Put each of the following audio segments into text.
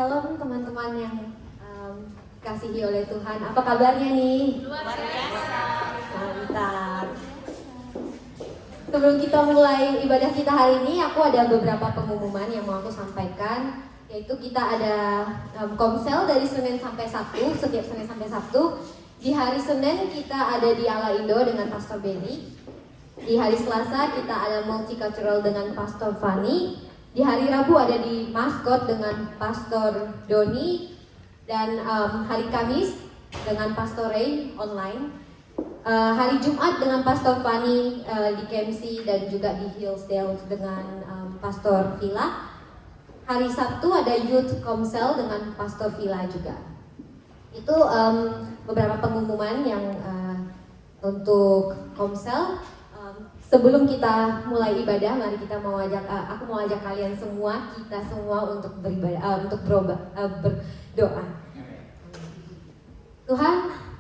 Shalom teman-teman yang dikasihi oleh Tuhan. Apa kabarnya nih? Luar biasa. Mantap. Sebelum kita mulai ibadah kita hari ini, aku ada beberapa pengumuman yang mau aku sampaikan. Yaitu kita ada komsel dari Senin sampai Sabtu, setiap Senin sampai Sabtu. Di hari Senin kita ada di Ala Indo dengan Pastor Benny. Di hari Selasa kita ada multicultural dengan Pastor Fanny. Di hari Rabu ada di Maskot dengan Pastor Doni. Dan hari Kamis dengan Pastor Ray online. Hari Jumat dengan Pastor Fanny di KMC dan juga di Hillsdale dengan Pastor Villa. Hari Sabtu ada Youth Komsel dengan Pastor Villa juga. Itu beberapa pengumuman yang untuk Komsel. Sebelum kita mulai ibadah, mari kita aku mau ajak kalian semua, kita semua untuk beribadah, untuk berdoa. Tuhan,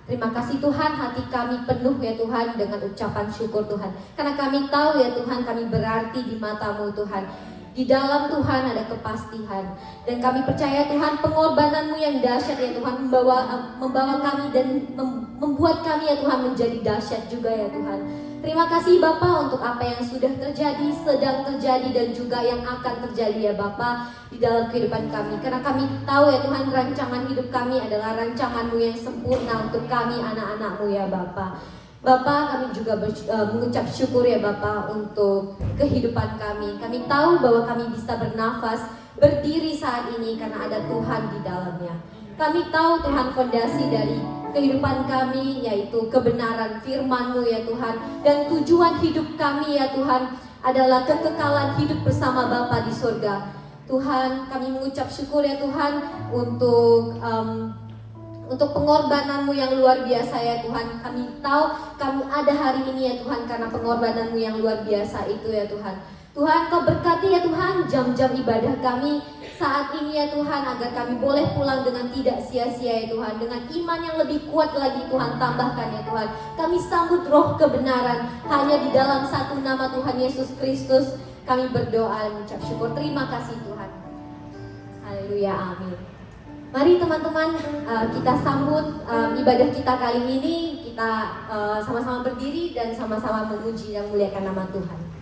terima kasih Tuhan, hati kami penuh ya Tuhan dengan ucapan syukur Tuhan. Karena kami tahu ya Tuhan, kami berarti di mata-Mu Tuhan. Di dalam Tuhan ada kepastian. Dan kami percaya Tuhan, pengorbanan-Mu yang dahsyat ya Tuhan membawa kami dan membuat kami ya Tuhan menjadi dahsyat juga ya Tuhan. Terima kasih Bapa untuk apa yang sudah terjadi, sedang terjadi dan juga yang akan terjadi ya Bapa di dalam kehidupan kami. Karena kami tahu ya Tuhan, rancangan hidup kami adalah rancangan-Mu yang sempurna untuk kami anak-anak-Mu ya Bapa. Bapa, kami juga mengucap syukur ya Bapa untuk kehidupan kami. Kami tahu bahwa kami bisa bernafas, berdiri saat ini karena ada Tuhan di dalamnya. Kami tahu Tuhan fondasi dari kehidupan kami yaitu kebenaran firman-Mu ya Tuhan. Dan tujuan hidup kami ya Tuhan adalah kekekalan hidup bersama Bapa di surga. Tuhan, kami mengucap syukur ya Tuhan untuk pengorbanan-Mu yang luar biasa ya Tuhan. Kami tahu kami ada hari ini ya Tuhan karena pengorbanan-Mu yang luar biasa itu ya Tuhan. Tuhan, Kau berkati ya Tuhan jam-jam ibadah kami saat ini ya Tuhan, agar kami boleh pulang dengan tidak sia-sia ya Tuhan. Dengan iman yang lebih kuat lagi Tuhan, tambahkan ya Tuhan. Kami sambut roh kebenaran hanya di dalam satu nama Tuhan Yesus Kristus. Kami berdoa mengucap syukur. Terima kasih Tuhan. Haleluya, amin. Mari teman-teman, kita sambut ibadah kita kali ini. Kita sama-sama berdiri dan sama-sama memuji dan memuliakan nama Tuhan.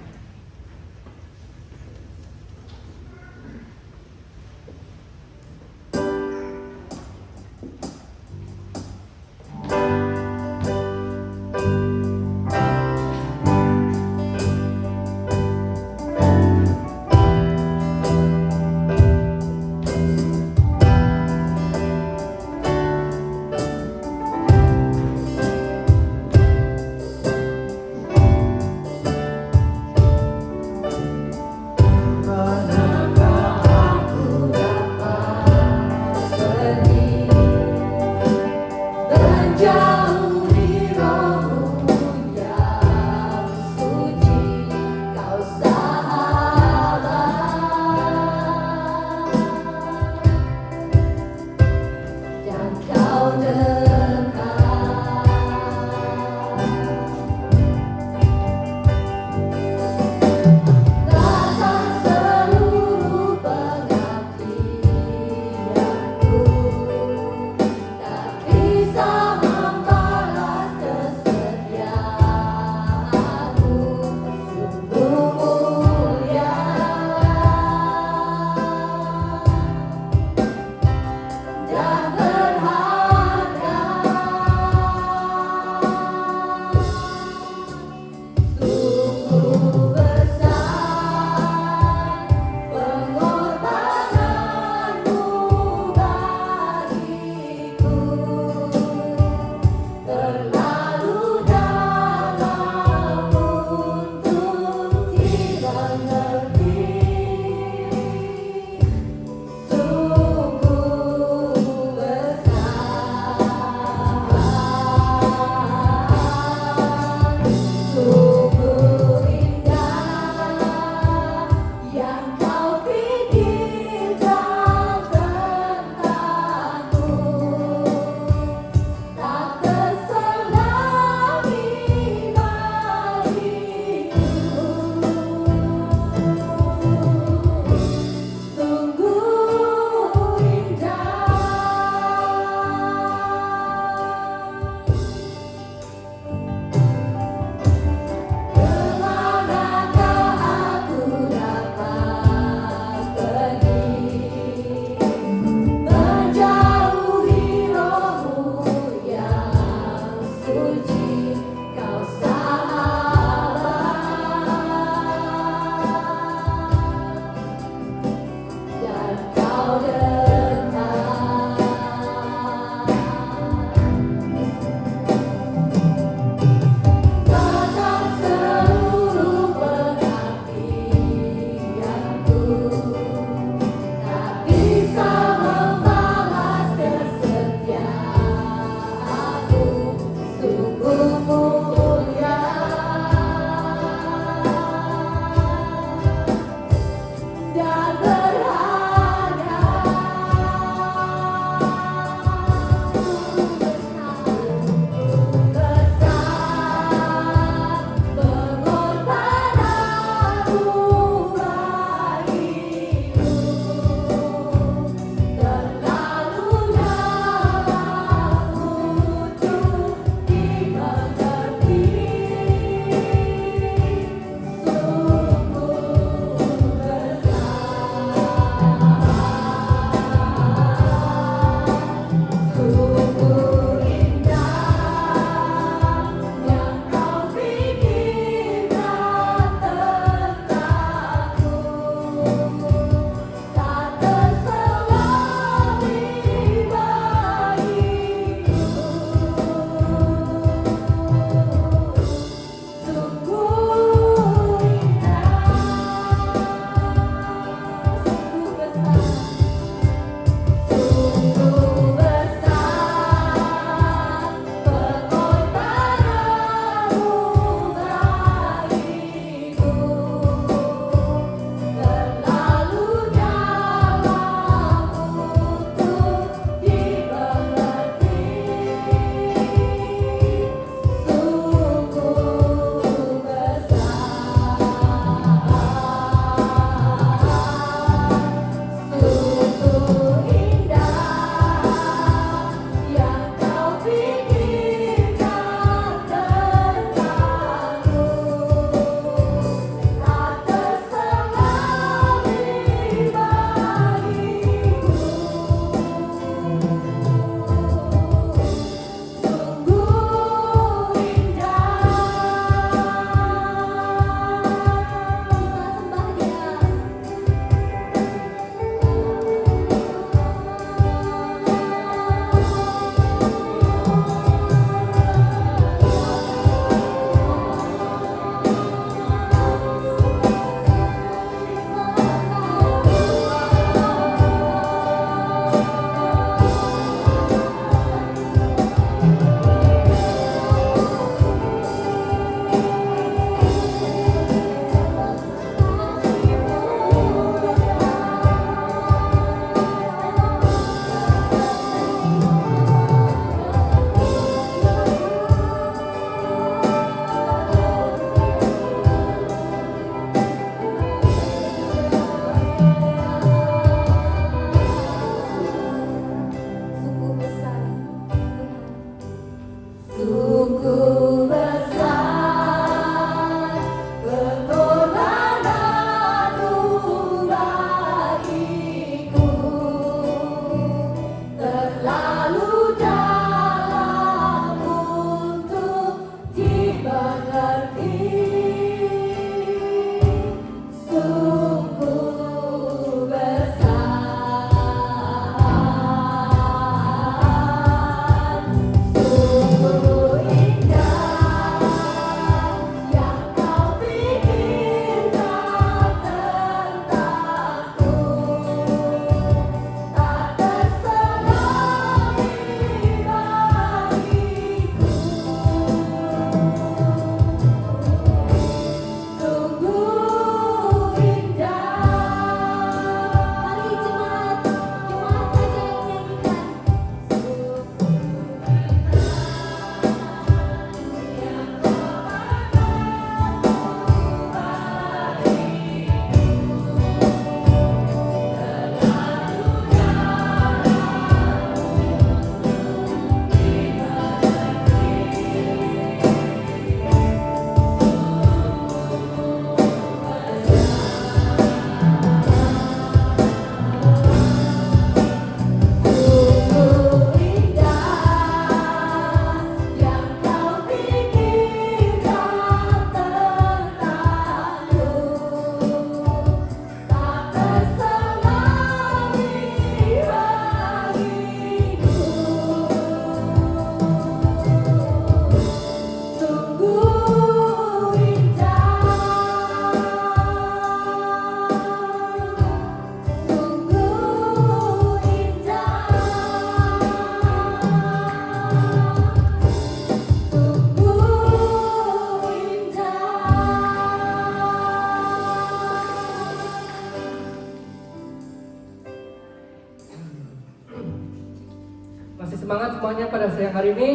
bersemangat semuanya pada siang hari ini?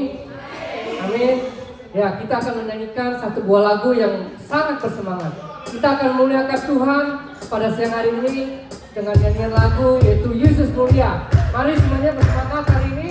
Amin. Ya, kita akan menyanyikan satu buah lagu yang sangat bersemangat. Kita akan memuliakan Tuhan pada siang hari ini dengan nyanyian lagu yaitu Yesus Mulia. Mari semuanya bersemangat hari ini.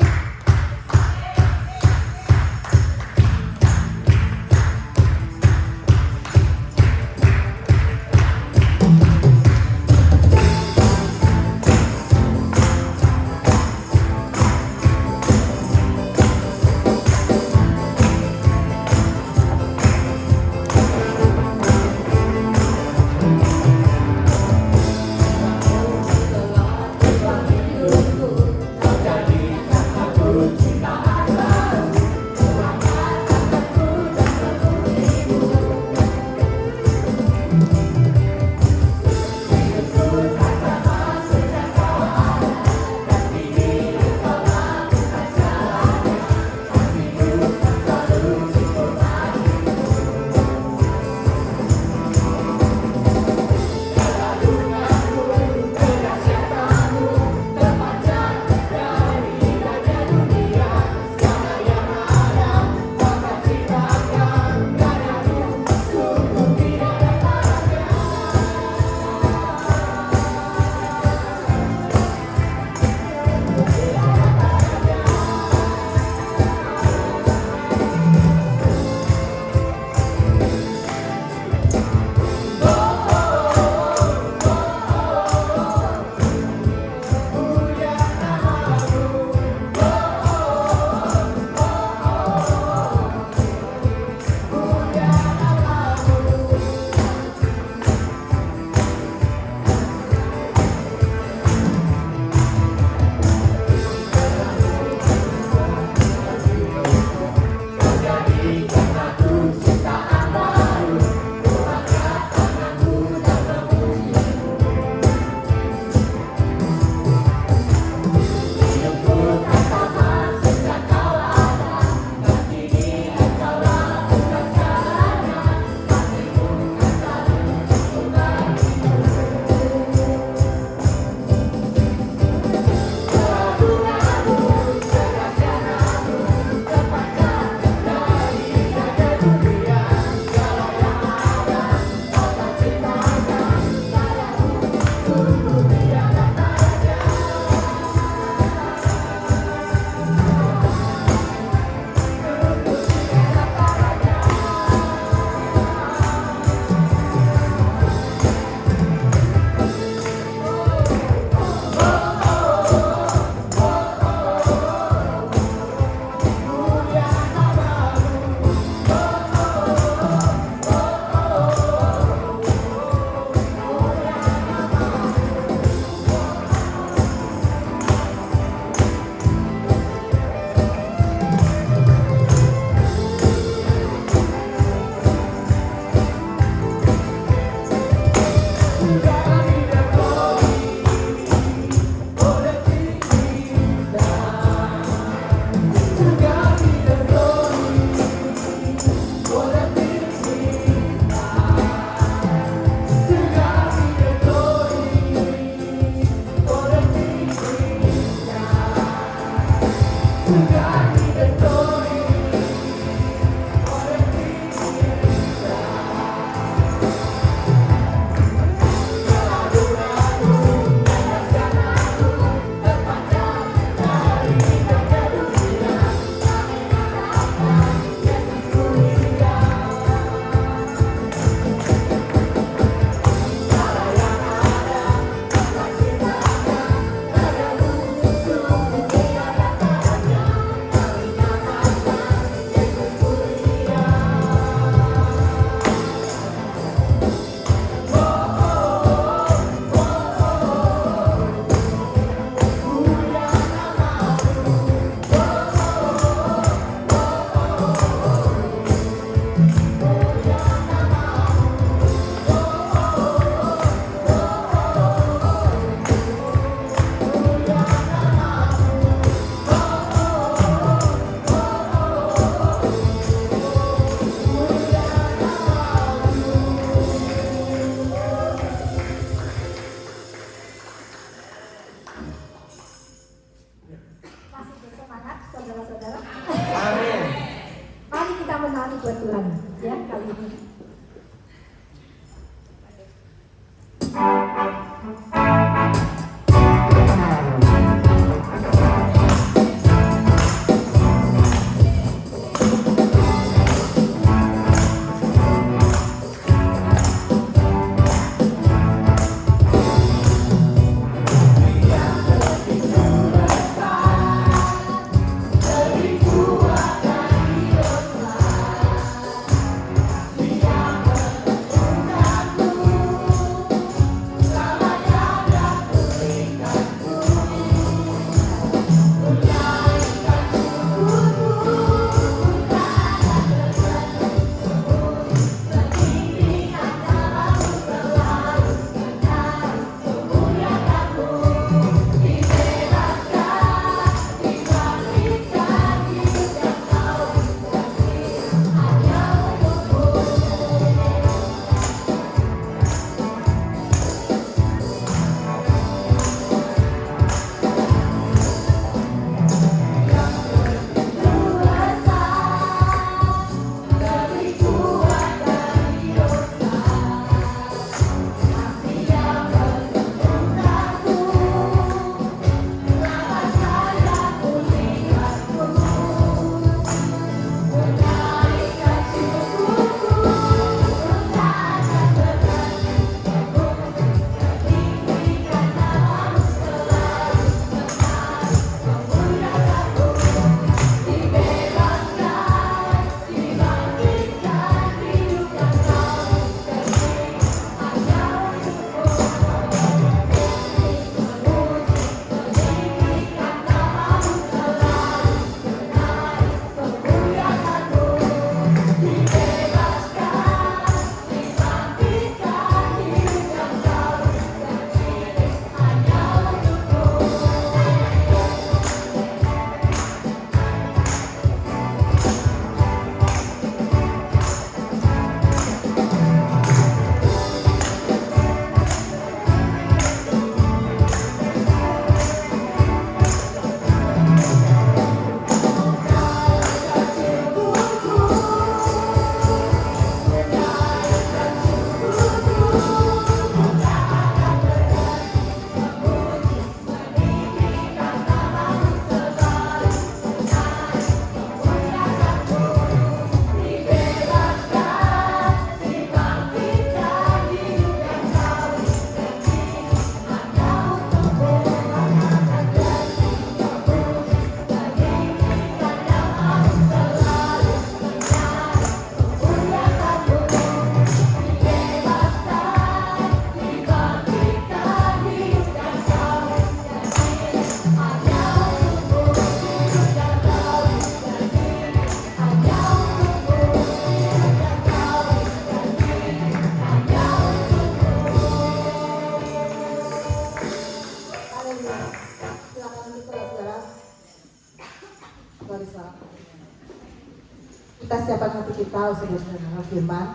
Kita siapkan hati kita untuk mendengar firman.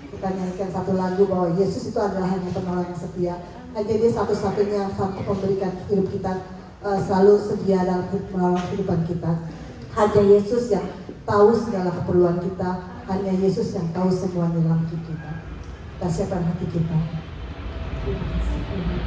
Kita nyanyikan satu lagu bahwa Yesus itu adalah hanya penolong yang setia. Hanya Dia satu-satunya yang sanggup memberikan hidup kita selalu sedia dalam menolong kehidupan kita. Hanya Yesus yang tahu segala keperluan kita. Hanya Yesus yang tahu semuanya dalam hidup kita. Kita siapkan hati kita. Terima kasih Tuhan.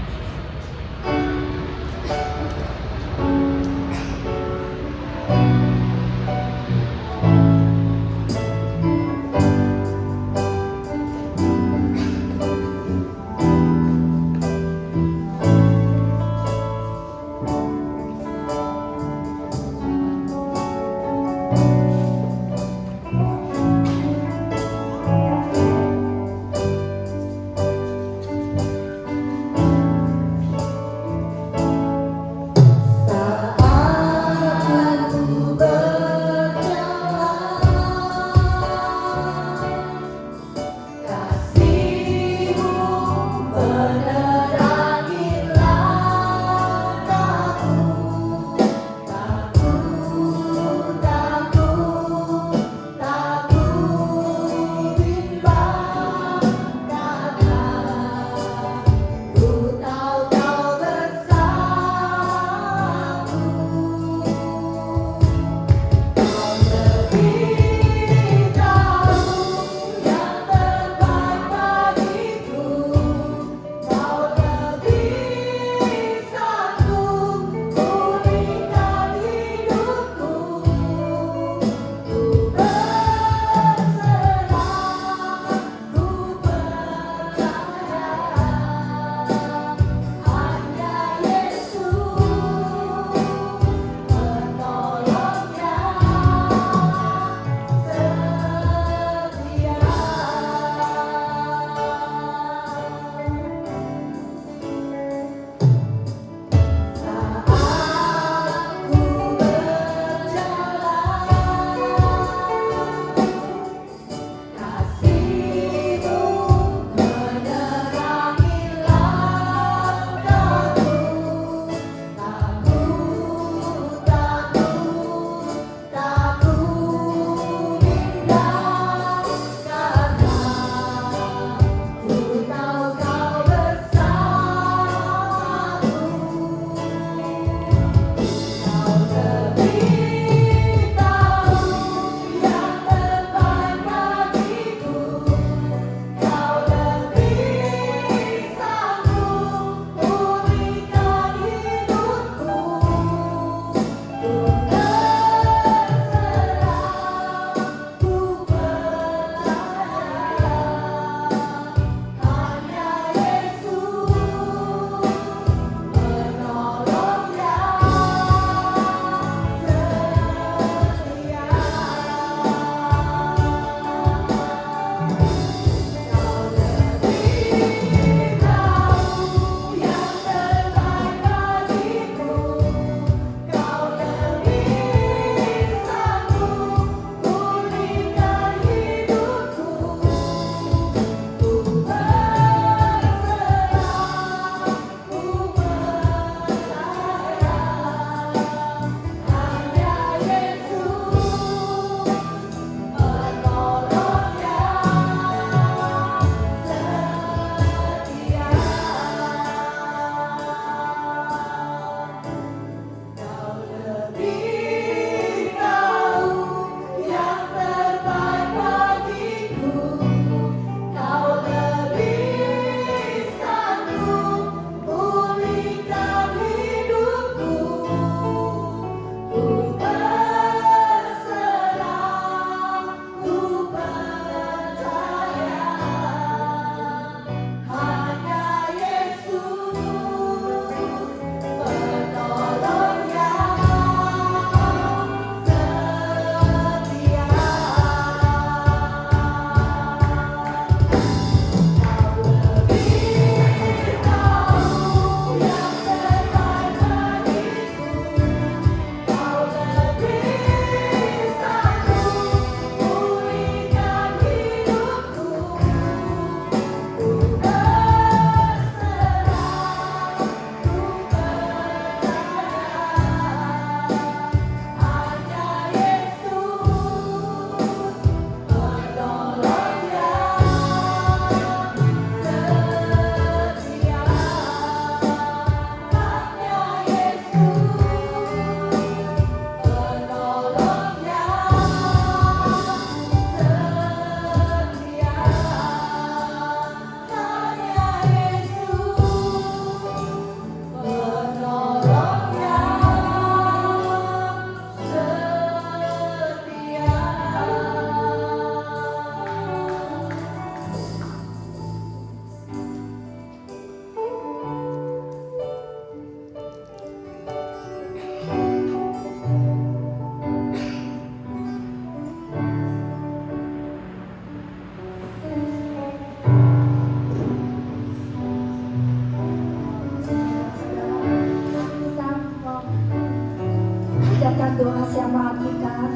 Kasih yang Maha Tingkat,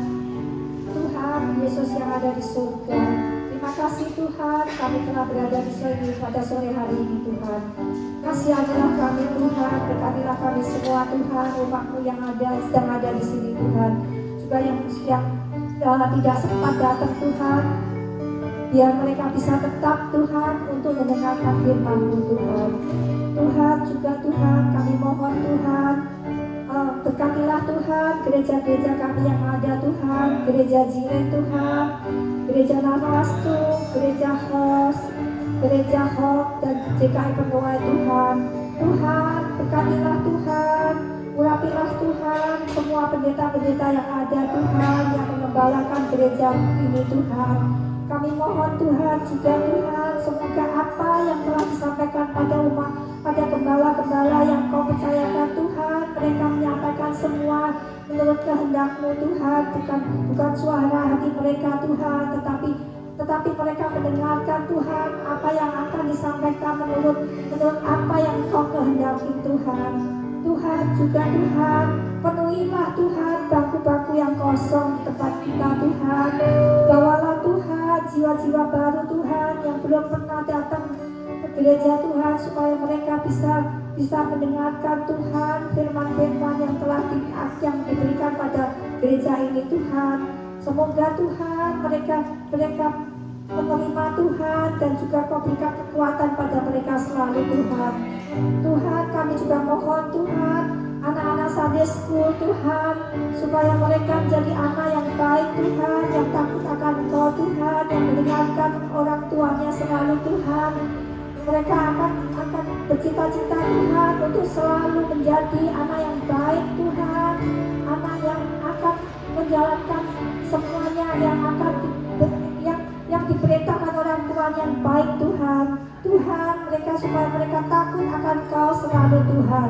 Tuhan Yesus yang ada di surga. Terima kasih Tuhan, kami telah berada di sini pada sore hari ini Tuhan. Kasihanilah kami Tuhan, berkatilah kami semua Tuhan, umat-Mu yang sedang ada di sini Tuhan. Juga yang tidak sempat datang Tuhan, biar mereka bisa tetap Tuhan untuk mendengarkan firman-Mu Tuhan. Tuhan juga Tuhan, kami mohon Tuhan, berkatilah Tuhan gereja-gereja kami yang ada Tuhan, gereja Zilen Tuhan, gereja Namastu, gereja Hos, gereja Hok, dan GKI Pegawai Tuhan. Tuhan, berkatilah Tuhan, urapilah Tuhan semua pendeta-pendeta yang ada Tuhan, yang mengembalakan gereja ini Tuhan. Kami mohon Tuhan juga Tuhan, semoga apa yang telah disampaikan pada umat, pada gembala-gembala yang Kau percayakan Tuhan, mereka menyampaikan semua menurut kehendak-Mu Tuhan, bukan suara hati mereka Tuhan, tetapi mereka mendengarkan Tuhan apa yang akan disampaikan menurut apa yang Kau kehendaki Tuhan. Tuhan juga Tuhan, penuhilah Tuhan bangku-bangku yang kosong di tempat kita Tuhan. Bawalah Tuhan jiwa-jiwa baru Tuhan yang belum pernah datang ke gereja Tuhan, supaya mereka bisa mendengarkan Tuhan firman-firman yang telah diberikan pada gereja ini Tuhan. Semoga Tuhan mereka menerima Tuhan, dan juga Kau berikan kekuatan pada mereka selalu Tuhan. Tuhan, kami juga mohon Tuhan, anak-anak Sunday School Tuhan, supaya mereka menjadi anak yang baik Tuhan, yang takut akan Engkau Tuhan, yang mendengarkan orang tuanya selalu Tuhan. Mereka akan bercita-cita Tuhan untuk selalu menjadi anak yang baik Tuhan, anak yang akan menjalankan semuanya yang diperintahkan orang tuanya yang baik Tuhan. Tuhan, mereka supaya mereka takut akan Kau selalu Tuhan.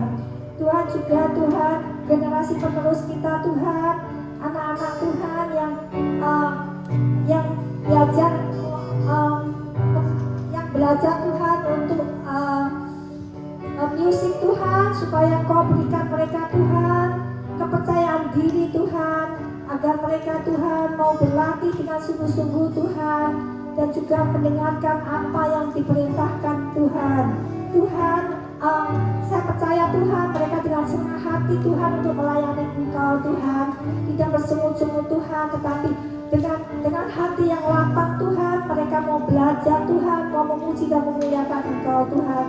Tuhan juga Tuhan, generasi penerus kita Tuhan, anak-anak Tuhan yang belajar Tuhan untuk musik Tuhan, supaya Kau berikan mereka Tuhan kepercayaan diri Tuhan, agar mereka Tuhan mau berlatih dengan sungguh-sungguh Tuhan, dan juga mendengarkan apa yang diperintahkan Tuhan. Tuhan, saya percaya Tuhan, mereka dengan senang hati Tuhan untuk melayani Engkau Tuhan, tidak bersungut-sungut Tuhan, tetapi dengan hati yang lapang Tuhan, mereka mau belajar Tuhan, mau memuji dan memuliakan Engkau Tuhan.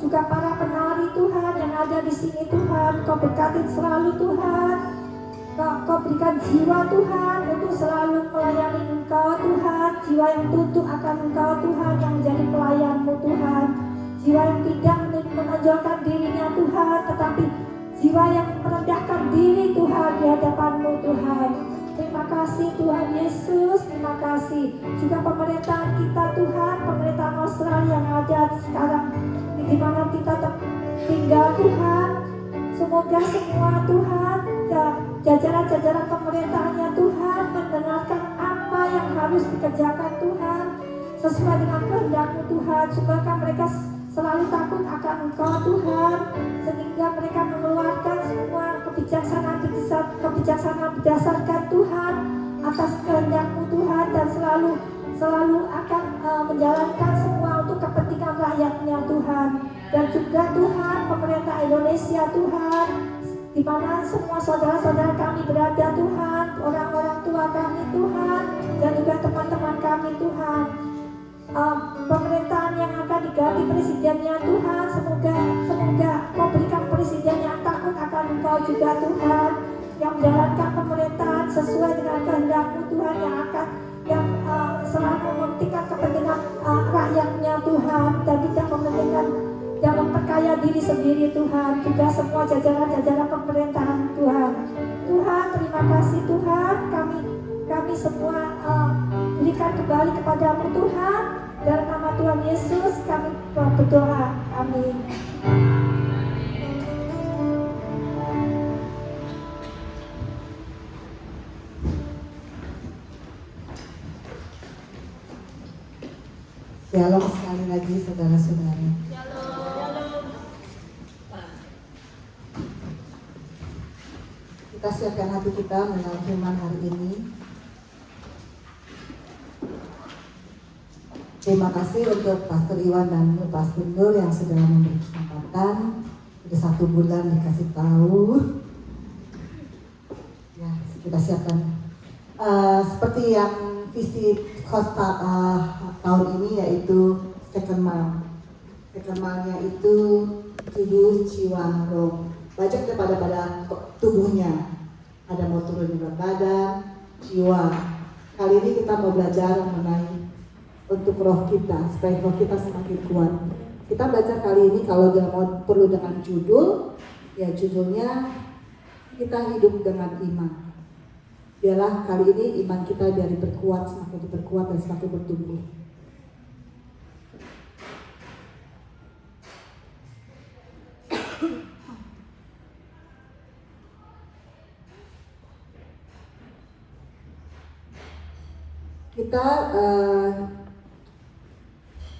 Juga para penari Tuhan yang ada di sini Tuhan, Kau berkatin selalu Tuhan. Kau berikan jiwa Tuhan untuk selalu melayani Engkau Tuhan, jiwa yang tunduk akan Engkau Tuhan, yang menjadi pelayan-Mu Tuhan, jiwa yang tidak menonjolkan dirinya Tuhan, tetapi jiwa yang merendahkan diri Tuhan di hadapan-Mu Tuhan. Terima kasih Tuhan Yesus, terima kasih. Juga pemerintahan kita Tuhan, pemerintahan Australia yang ada sekarang, di mana kita tinggal Tuhan, semoga semua Tuhan, jajaran-jajaran pemerintahannya Tuhan mendengarkan apa yang harus dikerjakan Tuhan sesuai dengan kehendak-Mu Tuhan, supaya mereka selalu takut akan Engkau Tuhan, sehingga mereka mengeluarkan semua kebijaksanaan berdasarkan Tuhan atas kehendak-Mu Tuhan, dan selalu akan menjalankan semua untuk kepentingan rakyatnya Tuhan. Dan juga Tuhan, pemerintah Indonesia Tuhan, di mana semua saudara-saudara kami berada Tuhan, orang-orang tua kami Tuhan, dan juga teman-teman kami Tuhan. Pemerintahan yang akan diganti presidennya Tuhan, semoga Kau berikan presiden yang takut akan Engkau juga Tuhan, yang menjalankan pemerintahan sesuai dengan kehendak-Mu Tuhan, yang selalu mementingkan kepentingan rakyatnya Tuhan, dan tidak mementingkan dan memperkaya diri sendiri Tuhan. Juga semua jajaran-jajaran pemerintahan Tuhan. Tuhan, terima kasih Tuhan, kami semua berikan kembali kepadamu Tuhan. Dalam nama Tuhan Yesus kami berdoa, amin. Shalom sekali lagi saudara-saudara. Kita Kita siapkan hati kita mengenal firman hari ini. Terima kasih untuk Pastor Iwan dan Pastor Nur yang sudah memberi kesempatan. Sudah 1 bulan dikasih tahu. Ya, kita siapkan. Seperti yang visi host tahun ini yaitu second mile. Second mile-nya itu tubuh, jiwa, roh. Banyak pada tubuhnya. Ada mau turun di berat badan, jiwa. Kali ini kita mau belajar mengenai untuk roh kita, supaya roh kita semakin kuat. Kita belajar kali ini kalau mau perlu dengan judul, ya judulnya kita hidup dengan iman. Biarlah kali ini iman kita biar diperkuat, semakin diperkuat dan semakin bertumbuh.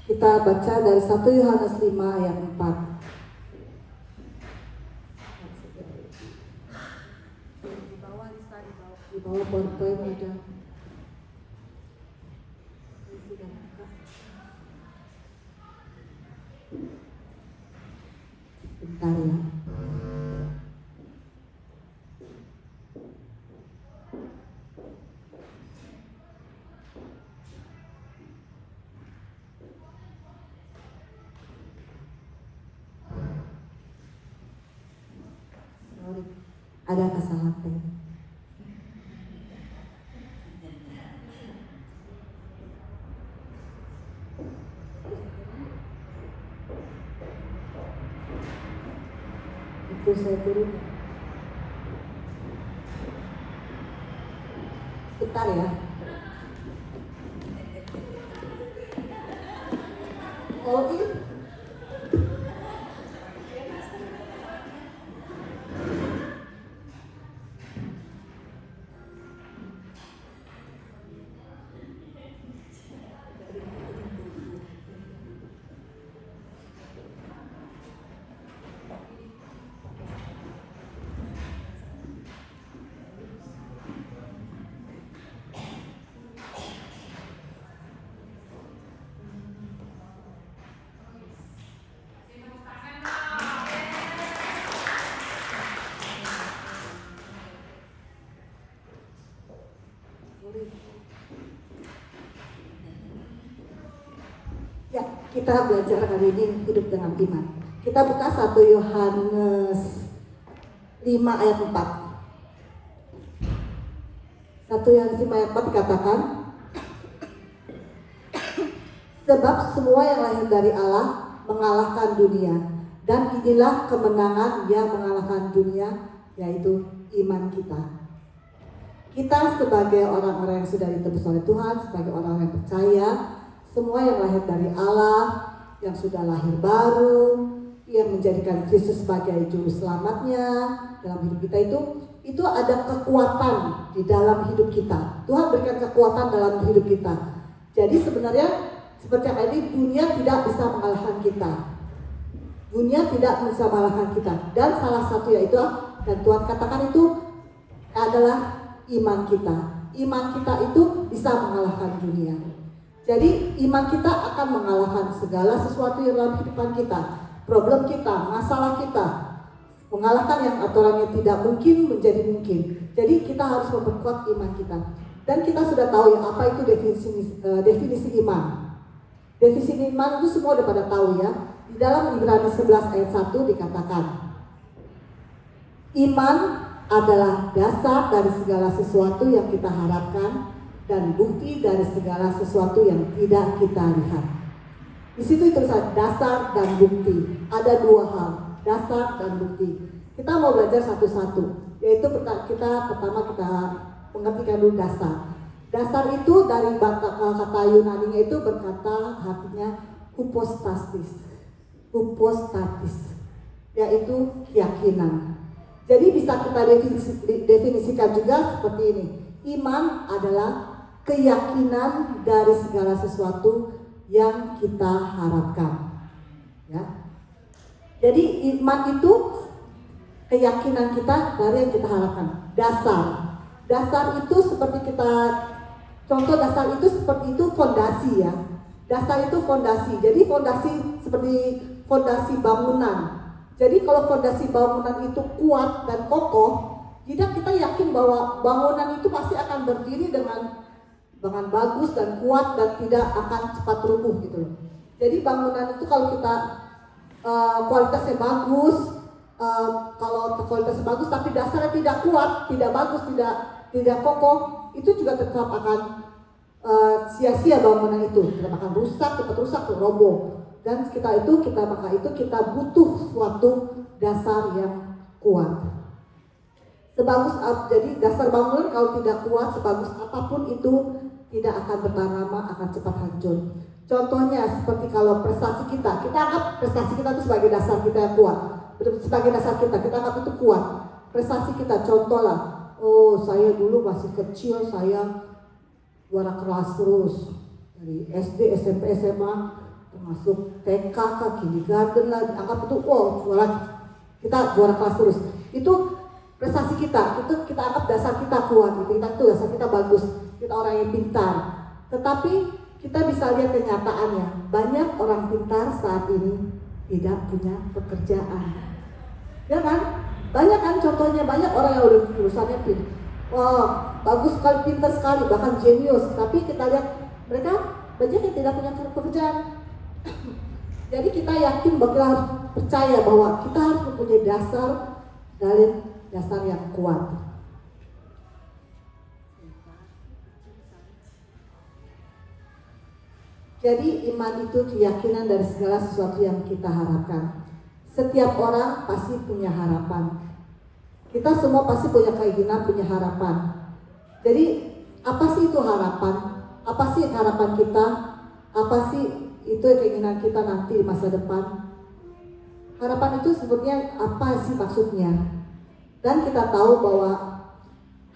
Kita baca dari 1 Yohanes 5 ayat 4. Di bawah PowerPoint ada. Bentar ya. Ada kesalahan teknik. Itu saya turun. Bentar ya. Oh ini. Ya, kita belajar hari ini hidup dengan iman. Kita buka 1 Yohanes 5 ayat 4. 1 Yohanes 5 ayat 4 dikatakan, sebab semua yang lahir dari Allah mengalahkan dunia, dan inilah kemenangan yang mengalahkan dunia, yaitu iman kita. Kita sebagai orang-orang yang sudah ditebus oleh Tuhan, sebagai orang yang percaya, semua yang lahir dari Allah, yang sudah lahir baru, yang menjadikan Kristus sebagai juru selamatnya dalam hidup kita itu ada kekuatan di dalam hidup kita. Tuhan berikan kekuatan dalam hidup kita. Jadi sebenarnya seperti yang tadi, dunia tidak bisa mengalahkan kita. Dunia tidak bisa mengalahkan kita. Dan salah satu yaitu, dan Tuhan katakan itu adalah iman kita. Iman kita itu bisa mengalahkan dunia. Jadi iman kita akan mengalahkan segala sesuatu yang dalam kehidupan kita. Problem kita, masalah kita. Mengalahkan yang aturannya tidak mungkin menjadi mungkin. Jadi kita harus memperkuat iman kita. Dan kita sudah tahu ya apa itu definisi iman. Definisi iman itu semua udah pada tahu ya. Di dalam Ibrani 11 ayat 1 dikatakan, iman adalah dasar dari segala sesuatu yang kita harapkan dan bukti dari segala sesuatu yang tidak kita lihat. Di situ tulisan dasar dan bukti. Ada 2 hal, dasar dan bukti. Kita mau belajar satu-satu. Yaitu pertama kita mengertikan dulu dasar. Dasar itu dari kata Yunani-nya itu berkata artinya hypostasis. Hypostatis, yaitu keyakinan. Jadi bisa kita definisikan juga seperti ini. Iman adalah keyakinan dari segala sesuatu yang kita harapkan. Ya. Jadi iman itu keyakinan kita dari yang kita harapkan. Dasar itu seperti kita, contoh dasar itu seperti itu fondasi ya. Dasar itu fondasi. Jadi fondasi seperti fondasi bangunan. Jadi kalau fondasi bangunan itu kuat dan kokoh, kita yakin bahwa bangunan itu pasti akan berdiri dengan bagus dan kuat dan tidak akan cepat runtuh gitu loh. Jadi bangunan itu kalau kita kualitasnya bagus, kalau kualitasnya bagus tapi dasarnya tidak kuat, tidak bagus, tidak kokoh, itu juga tetap akan sia-sia bangunan itu, tetap akan rusak, cepat rusak, roboh. Dan maka itu kita butuh suatu dasar yang kuat. Jadi dasar bangunan kalau tidak kuat, sebagus apapun itu tidak akan bertahan lama, akan cepat hancur. Contohnya seperti kalau prestasi kita anggap prestasi kita itu sebagai dasar kita yang kuat, sebagai dasar kita anggap itu kuat. Prestasi kita, contoh lah, oh saya dulu masih kecil, saya juara kelas terus dari SD, SMP, SMA, termasuk TK, kindergarten lah, anggap itu kita juara kelas terus. Itu prestasi kita, itu kita anggap dasar kita kuat, gitu. Itu dasar kita bagus, kita orang yang pintar. Tetapi kita bisa lihat kenyataannya, banyak orang pintar saat ini tidak punya pekerjaan, ya kan? Banyak kan contohnya, banyak orang yang udah lulusannya bagus sekali, pintar sekali, bahkan jenius, tapi kita lihat mereka banyak yang tidak punya pekerjaan. Jadi kita yakin bahwa kita harus percaya bahwa kita harus mempunyai dasar yang kuat. Jadi iman itu keyakinan dari segala sesuatu yang kita harapkan. Setiap orang pasti punya harapan. Kita semua pasti punya keinginan, punya harapan. Jadi apa sih itu harapan? Apa sih harapan kita? Apa sih itu keinginan kita nanti di masa depan? Harapan itu sebenarnya apa sih maksudnya? Dan kita tahu bahwa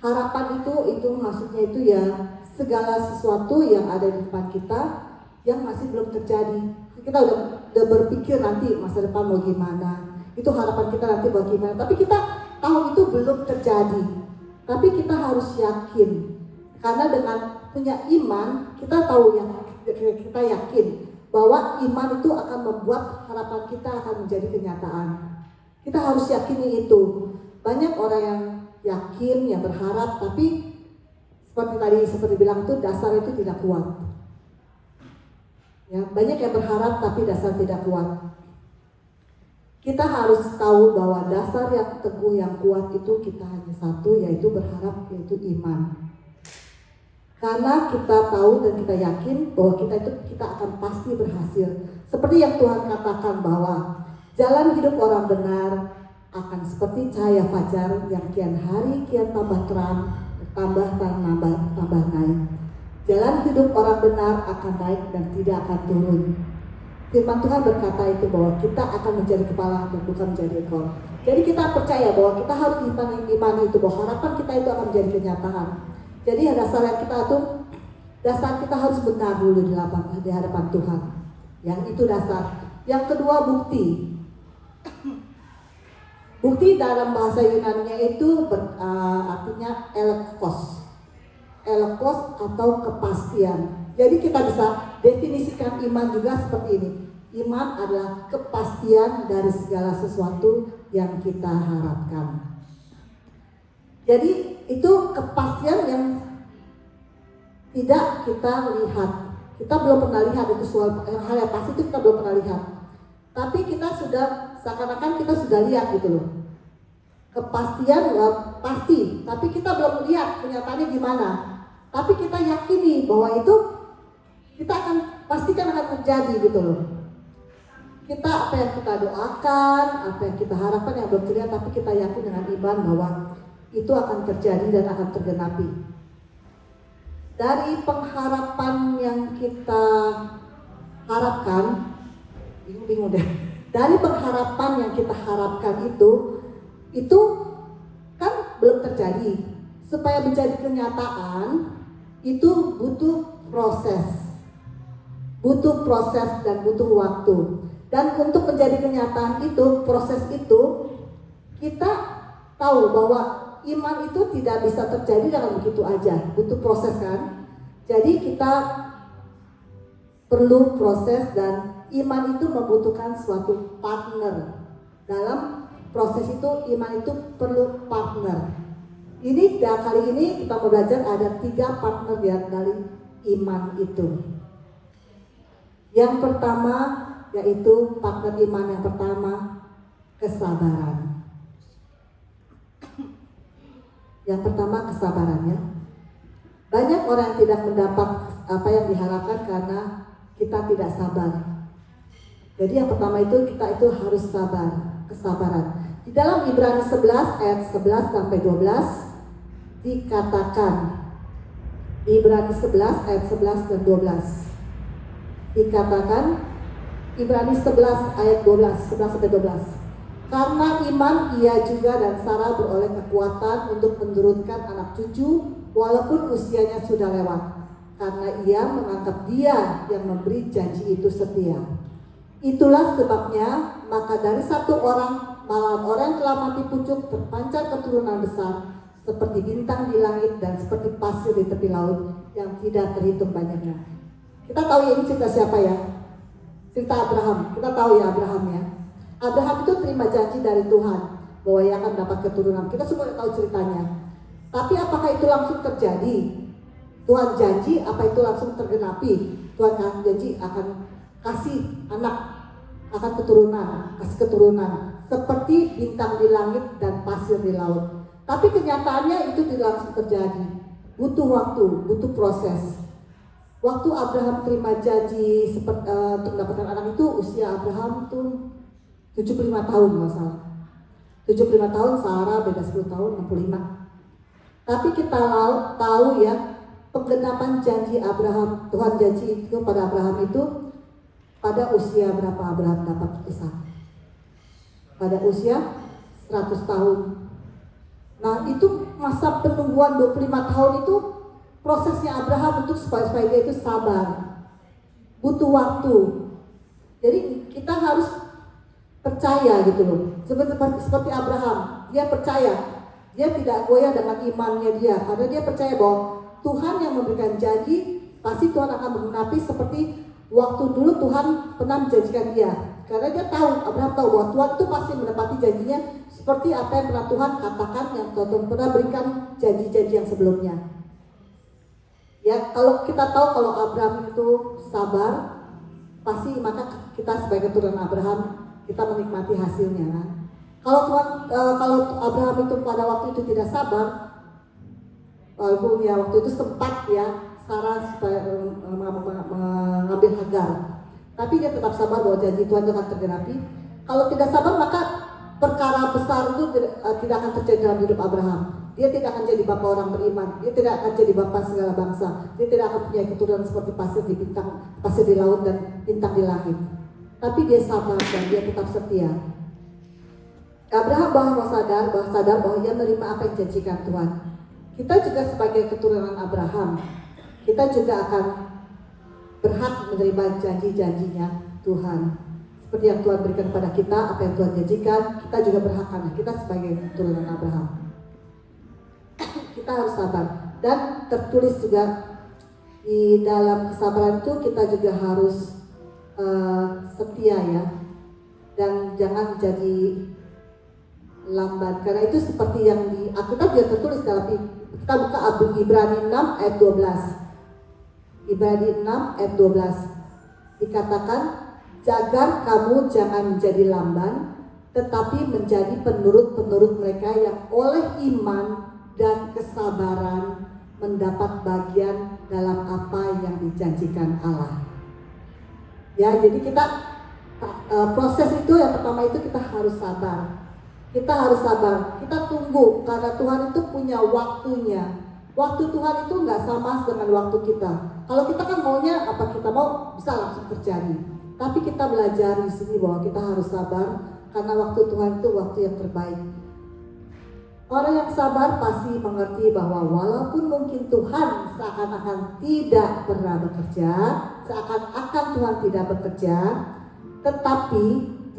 harapan itu maksudnya itu ya segala sesuatu yang ada di depan kita yang masih belum terjadi. Kita udah berpikir nanti masa depan mau gimana, itu harapan kita nanti mau gimana, tapi kita tahu itu belum terjadi. Tapi kita harus yakin, karena dengan punya iman kita tahu yang kita yakin bahwa iman itu akan membuat harapan kita akan menjadi kenyataan. Kita harus yakini itu. Banyak orang yang yakin, yang berharap, tapi seperti bilang itu dasar itu tidak kuat. Ya, banyak yang berharap tapi dasar tidak kuat. Kita harus tahu bahwa dasar yang teguh, yang kuat itu kita hanya satu, yaitu berharap, yaitu iman. Karena kita tahu dan kita yakin bahwa kita akan pasti berhasil. Seperti yang Tuhan katakan bahwa jalan hidup orang benar akan seperti cahaya fajar yang kian hari kian tambah terang, tambah naik. Jalan hidup orang benar akan naik dan tidak akan turun. Firman Tuhan berkata itu bahwa kita akan menjadi kepala dan bukan menjadi ekor. Jadi kita percaya bahwa kita harus imani itu, bahwa harapan kita itu akan menjadi kenyataan. Jadi dasar kita harus benar dulu di hadapan Tuhan. Yang itu dasar. Yang kedua bukti. Bukti dalam bahasa Yunani-nya itu artinya elekos atau kepastian. Jadi kita bisa definisikan iman juga seperti ini. Iman adalah kepastian dari segala sesuatu yang kita harapkan. Jadi itu kepastian yang tidak kita lihat. Kita belum pernah lihat itu hal yang pasti itu kita belum pernah lihat. Tapi kita sudah seakan-akan kita sudah lihat gitu loh. Kepastian pasti, tapi kita belum lihat kenyataannya gimana. Tapi kita yakini bahwa itu kita akan pastikan akan terjadi gitu loh. Kita apa yang kita doakan, apa yang kita harapkan yang belum terlihat, tapi kita yakin dengan iman bahwa itu akan terjadi dan akan tergenapi. Dari pengharapan yang kita harapkan, bingung deh. Dari pengharapan yang kita harapkan itu kan belum terjadi. Supaya menjadi kenyataan itu butuh proses dan butuh waktu. Dan untuk menjadi kenyataan itu, proses itu Kita tahu bahwa iman itu tidak bisa terjadi dengan begitu aja, butuh proses kan. Jadi kita perlu proses, dan iman itu membutuhkan suatu partner. Dalam proses itu iman itu perlu partner. Ini kali ini kita mau belajar ada 3 partner dari iman itu. Yang pertama yaitu partner iman yang pertama, kesabaran. Yang pertama kesabaran ya. Banyak orang yang tidak mendapat apa yang diharapkan karena kita tidak sabar. Jadi yang pertama itu kita itu harus sabar, kesabaran. Di dalam Ibrani 11 ayat 11 sampai 12 dikatakan, Ibrani 11 ayat 11 dan 12 dikatakan, Ibrani 11 ayat 11 sampai 12. Karena iman ia juga dan Sarah beroleh kekuatan untuk menurunkan anak cucu walaupun usianya sudah lewat, karena ia menganggap dia yang memberi janji itu setia. Itulah sebabnya maka dari satu orang, malahan orang yang telah mati pucuk, terpancar keturunan besar seperti bintang di langit dan seperti pasir di tepi laut yang tidak terhitung banyaknya. Kita tahu ya, ini cerita siapa ya? Cerita Abraham. Kita tahu ya Abraham ya. Abraham itu terima janji dari Tuhan bahwa ia akan dapat keturunan. Kita semua tahu ceritanya. Tapi apakah itu langsung terjadi? Tuhan janji, apa itu langsung tergenapi? Tuhan janji akan kasih anak, akan kasih keturunan seperti bintang di langit dan pasir di laut. Tapi kenyataannya itu tidak langsung terjadi. Butuh waktu, butuh proses. Waktu Abraham terima janji untuk mendapatkan anak itu, usia Abraham itu 75 tahun masalah. 75 tahun, Sarah beda 10 tahun, 65. Tapi kita tahu ya, penggenapan janji Abraham, Tuhan janji itu pada Abraham itu pada usia berapa Abraham dapat Ishak? Pada usia 100 tahun. Nah itu masa penungguan 25 tahun itu prosesnya Abraham untuk supaya dia itu sabar. Butuh waktu. Jadi kita harus percaya gitu loh. Seperti Abraham, dia percaya. Dia tidak goyah dengan imannya dia, karena dia percaya bahwa Tuhan yang memberikan janji, pasti Tuhan akan menggenapi seperti waktu dulu Tuhan pernah menjanjikan dia. Karena dia tahu, Abraham tahu bahwa Tuhan itu pasti menepati janjinya seperti apa yang pernah Tuhan katakan, yang Tuhan pernah berikan janji-janji yang sebelumnya. Ya, kalau kita tahu kalau Abraham itu sabar, pasti maka kita sebagai keturunan Abraham kita menikmati hasilnya kan. Kalau Abraham itu pada waktu itu tidak sabar, walaupun ya waktu itu sempat ya Sarah supaya mengambil Hagar, tapi dia tetap sabar bahwa janji Tuhan itu akan tergenapi. Kalau tidak sabar maka perkara besar itu tidak akan terjadi dalam hidup Abraham. Dia tidak akan jadi bapa orang beriman, dia tidak akan jadi bapa segala bangsa, dia tidak akan punya keturunan seperti pasir di laut dan bintang di langit. Tapi dia sabar dan dia tetap setia. Abraham sadar bahwa dia menerima apa yang dijanjikan Tuhan. Kita juga sebagai keturunan Abraham, kita juga akan berhak menerima janji-janjinya Tuhan. Seperti yang Tuhan berikan kepada kita, apa yang Tuhan janjikan, kita juga berhak karena kita sebagai keturunan Abraham. Kita harus sabar. Dan tertulis juga di dalam kesabaran itu kita juga harus setia ya. Dan jangan jadi lambat, karena itu seperti yang di Alkitab juga tertulis dalam, kita buka Ibrani 6 ayat 12. Ibrani 6 ayat 12 dikatakan, jagar kamu jangan menjadi lamban, tetapi menjadi penurut-penurut mereka yang oleh iman dan kesabaran mendapat bagian dalam apa yang dijanjikan Allah. Ya, jadi kita proses itu yang pertama itu kita harus sabar. Kita harus sabar, kita tunggu karena Tuhan itu punya waktunya. Waktu Tuhan itu nggak sama dengan waktu kita. Kalau kita kan maunya apa kita mau bisa langsung terjadi. Tapi kita belajar di sini bahwa kita harus sabar karena waktu Tuhan itu waktu yang terbaik. Orang yang sabar pasti mengerti bahwa walaupun mungkin Tuhan seakan-akan tidak pernah bekerja, seakan-akan Tuhan tidak bekerja, tetapi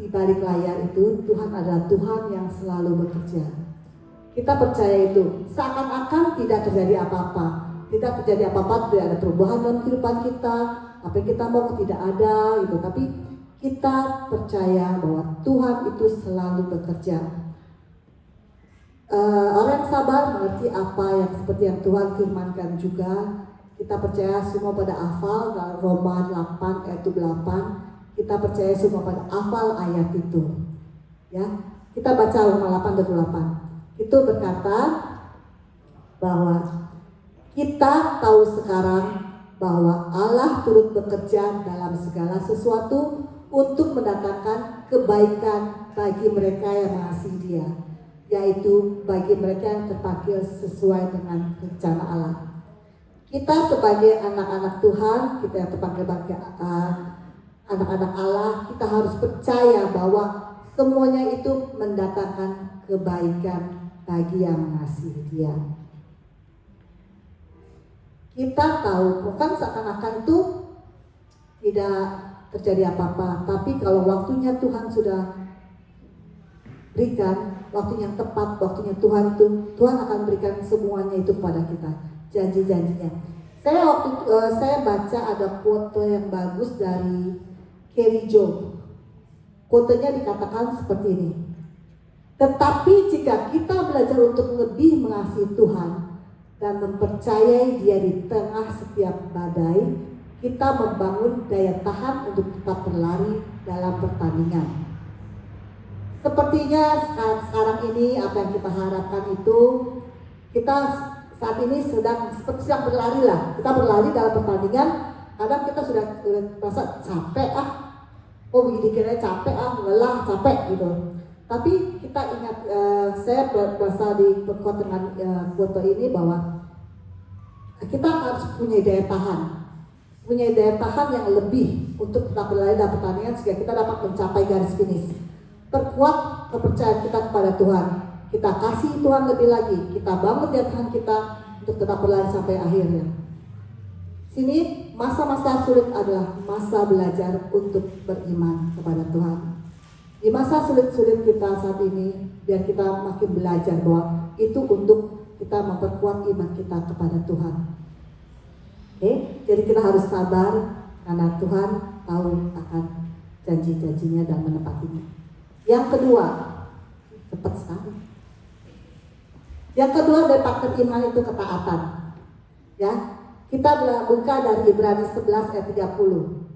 di balik layar itu Tuhan adalah Tuhan yang selalu bekerja. Kita percaya itu, seakan-akan tidak terjadi apa-apa. Tidak terjadi apa-apa, tidak ada perubahan dalam kehidupan kita, apa yang kita mau tidak ada gitu. Tapi kita percaya bahwa Tuhan itu selalu bekerja. Orang yang sabar mengerti apa yang seperti yang Tuhan firmankan juga. Kita percaya semua pada hafal dalam Roma 8 ayat 8. Kita percaya semua pada hafal ayat itu. Ya, kita baca Roma 8 itu berkata bahwa kita tahu sekarang bahwa Allah turut bekerja dalam segala sesuatu untuk mendatangkan kebaikan bagi mereka yang mengasihi Dia, yaitu bagi mereka yang terpanggil sesuai dengan rencana Allah. Kita sebagai anak-anak Tuhan, kita yang terpanggil bagi anak-anak Allah, kita harus percaya bahwa semuanya itu mendatangkan kebaikan bagi yang mengasihi Dia. Kita tahu, bukan seakan-akan itu tidak terjadi apa-apa, tapi kalau waktunya Tuhan sudah berikan, waktu yang tepat, waktunya Tuhan itu, Tuhan akan berikan semuanya itu kepada kita, janji-janjinya. Saya baca ada quote yang bagus dari Carrie Job. Quote-nya dikatakan seperti ini. Tetapi jika kita belajar untuk lebih mengasihi Tuhan dan mempercayai Dia di tengah setiap badai, kita membangun daya tahan untuk tetap berlari dalam pertandingan. Sepertinya sekarang ini apa yang kita harapkan itu, kita saat ini sedang berlari lah. Kita berlari dalam pertandingan. Kadang kita sudah merasa capek begini kira capek lelah capek gitu. Tapi kita ingat, saya berasa di perkuat dengan foto ini bahwa kita harus punya daya tahan yang lebih untuk tetap berlari dalam pertandingan sehingga kita dapat mencapai garis finish. Perkuat kepercayaan kita kepada Tuhan. Kita kasih Tuhan lebih lagi. Kita bangun daya tahan kita untuk tetap berlari sampai akhirnya. Sini masa-masa sulit adalah masa belajar untuk beriman kepada Tuhan. Di masa sulit-sulit kita saat ini, biar kita makin belajar bahwa itu untuk kita memperkuat iman kita kepada Tuhan. Oke, jadi kita harus sabar karena Tuhan tahu akan janji-janjinya dan menepatinya. Yang kedua, cepat sekali. Yang kedua dari faktor iman itu ketaatan. Ya, kita buka dari Ibrani 11 ayat 30.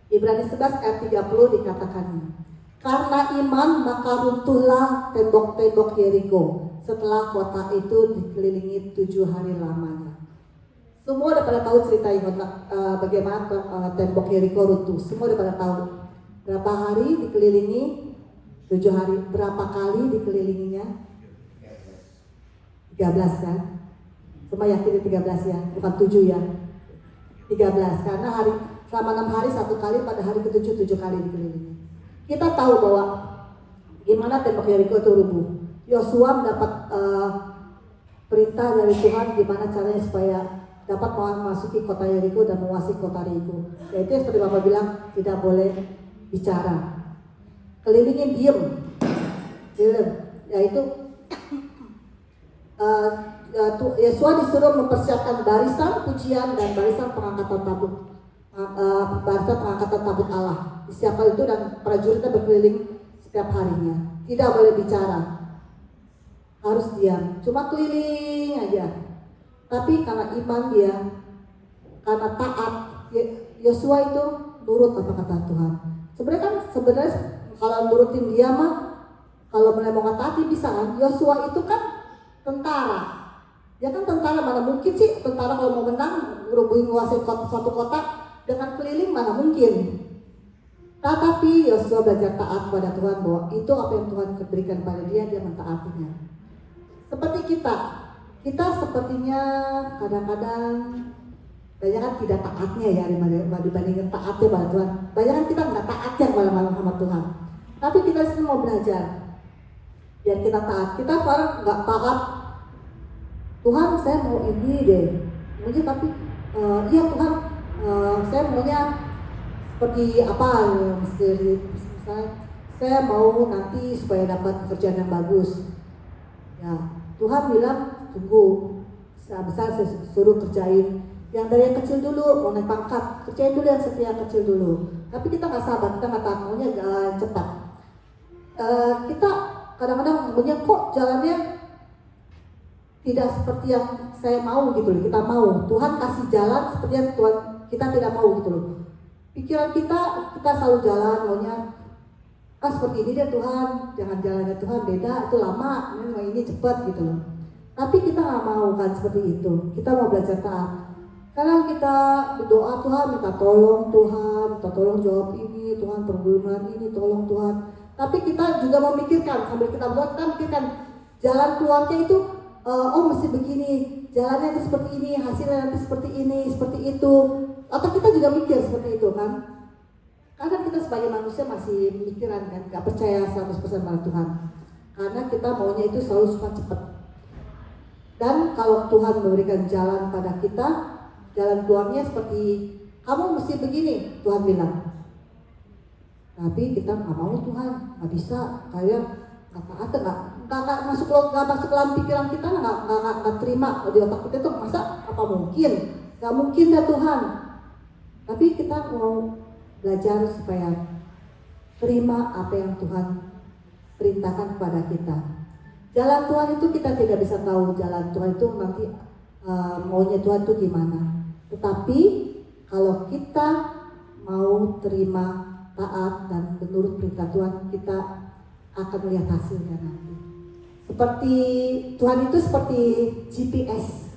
Ibrani 11 ayat 30 dikatakan ini. Karena iman maka runtuhlah tembok-tembok Yeriko setelah kota itu dikelilingi 7 hari lamanya. Semua udah pada tahu cerita bagaimana tembok Yeriko runtuh. Semua udah pada tahu. Berapa hari dikelilingi? 7 hari. Berapa kali dikelilinginya? 13 kan? Semua yakin 13 ya, bukan 7 ya. 13 karena selama 6 hari 1 kali, pada hari ke-7 7 kali dikelilingi. Kita tahu bahwa gimana tembok Yeriko itu rubuh. Yosua mendapat perintah dari Tuhan gimana caranya supaya dapat memasuki kota Yeriko dan menguasai kota Yeriko. Yaitu seperti Bapak bilang, tidak boleh bicara. Kelilingin diem. Yaitu Yosua disuruh mempersiapkan barisan pujian dan barisan pengangkatan tabut. Barisan pengangkatan tabut Allah. Disiapkan itu dan prajuritnya berkeliling setiap harinya. Tidak boleh bicara. Harus diam. Cuma keliling aja. Tapi karena iman dia, karena taat, Yosua itu nurut apa kata Tuhan. Sebenarnya kalau nurutin dia mah, kalau mulai mau ngataati bisa kan. Yosua itu kan tentara. Dia kan tentara, mana mungkin sih tentara kalau mau menang menguasai suatu kota dengan keliling, mana mungkin. Tetapi Yosua belajar taat kepada Tuhan bahwa itu apa yang Tuhan berikan pada dia mentaatinya. Seperti kita sepertinya kadang-kadang banyak kan tidak taatnya ya dibandingkan taatnya pada Tuhan. Banyak kan kita nggak taatnya kepada Tuhan. Tapi kita sini mau belajar biar kita taat. Kita sekarang nggak taat. Tuhan saya mau ini deh, maunya tapi iya Tuhan saya maunya seperti apa yang misalnya saya mau nanti supaya dapat pekerjaan yang bagus. Ya, Tuhan bilang tunggu, saya suruh kerjain yang dari yang kecil dulu, mau naik pangkat, kerjain dulu yang setia kecil dulu. Tapi kita nggak sabar, kita nggak tahu, maunya cepat. Kita kadang-kadang maunya kok jalannya tidak seperti yang saya mau gitu loh. Kita mau Tuhan kasih jalan seperti yang Tuhan kita tidak mau gitu loh. Pikiran kita selalu jalan maunya seperti ini deh Tuhan, jangan jalannya Tuhan beda, itu lama, ini cepat gitu loh. Tapi kita nggak mau kan seperti itu. Kita mau belajar taat. Kadang kita berdoa Tuhan, minta tolong Tuhan, minta tolong jawab ini Tuhan, pergumulan ini tolong Tuhan. Tapi kita juga memikirkan, sambil kita berdoa kita mikirkan jalan keluarnya itu, mesti begini, jalannya nanti seperti ini, hasilnya nanti seperti ini, seperti itu. Atau kita juga mikir seperti itu kan? Kadang kita sebagai manusia masih mikiran kan, gak percaya 100% pada Tuhan. Karena kita maunya itu selalu suka cepat. Dan kalau Tuhan memberikan jalan pada kita, jalan keluarnya seperti kamu mesti begini, Tuhan bilang. Tapi kita nggak mau Tuhan, nggak bisa, kayak nggak masuk dalam pikiran kita, nggak terima di otak kita tuh masa apa mungkin? Nggak mungkin ya Tuhan. Tapi kita mau belajar supaya terima apa yang Tuhan perintahkan kepada kita. Jalan Tuhan itu kita tidak bisa tahu jalan Tuhan itu nanti maunya Tuhan itu gimana. Tetapi kalau kita mau terima taat dan menurut perintah Tuhan, kita akan melihat hasilnya nanti. Seperti Tuhan itu seperti GPS.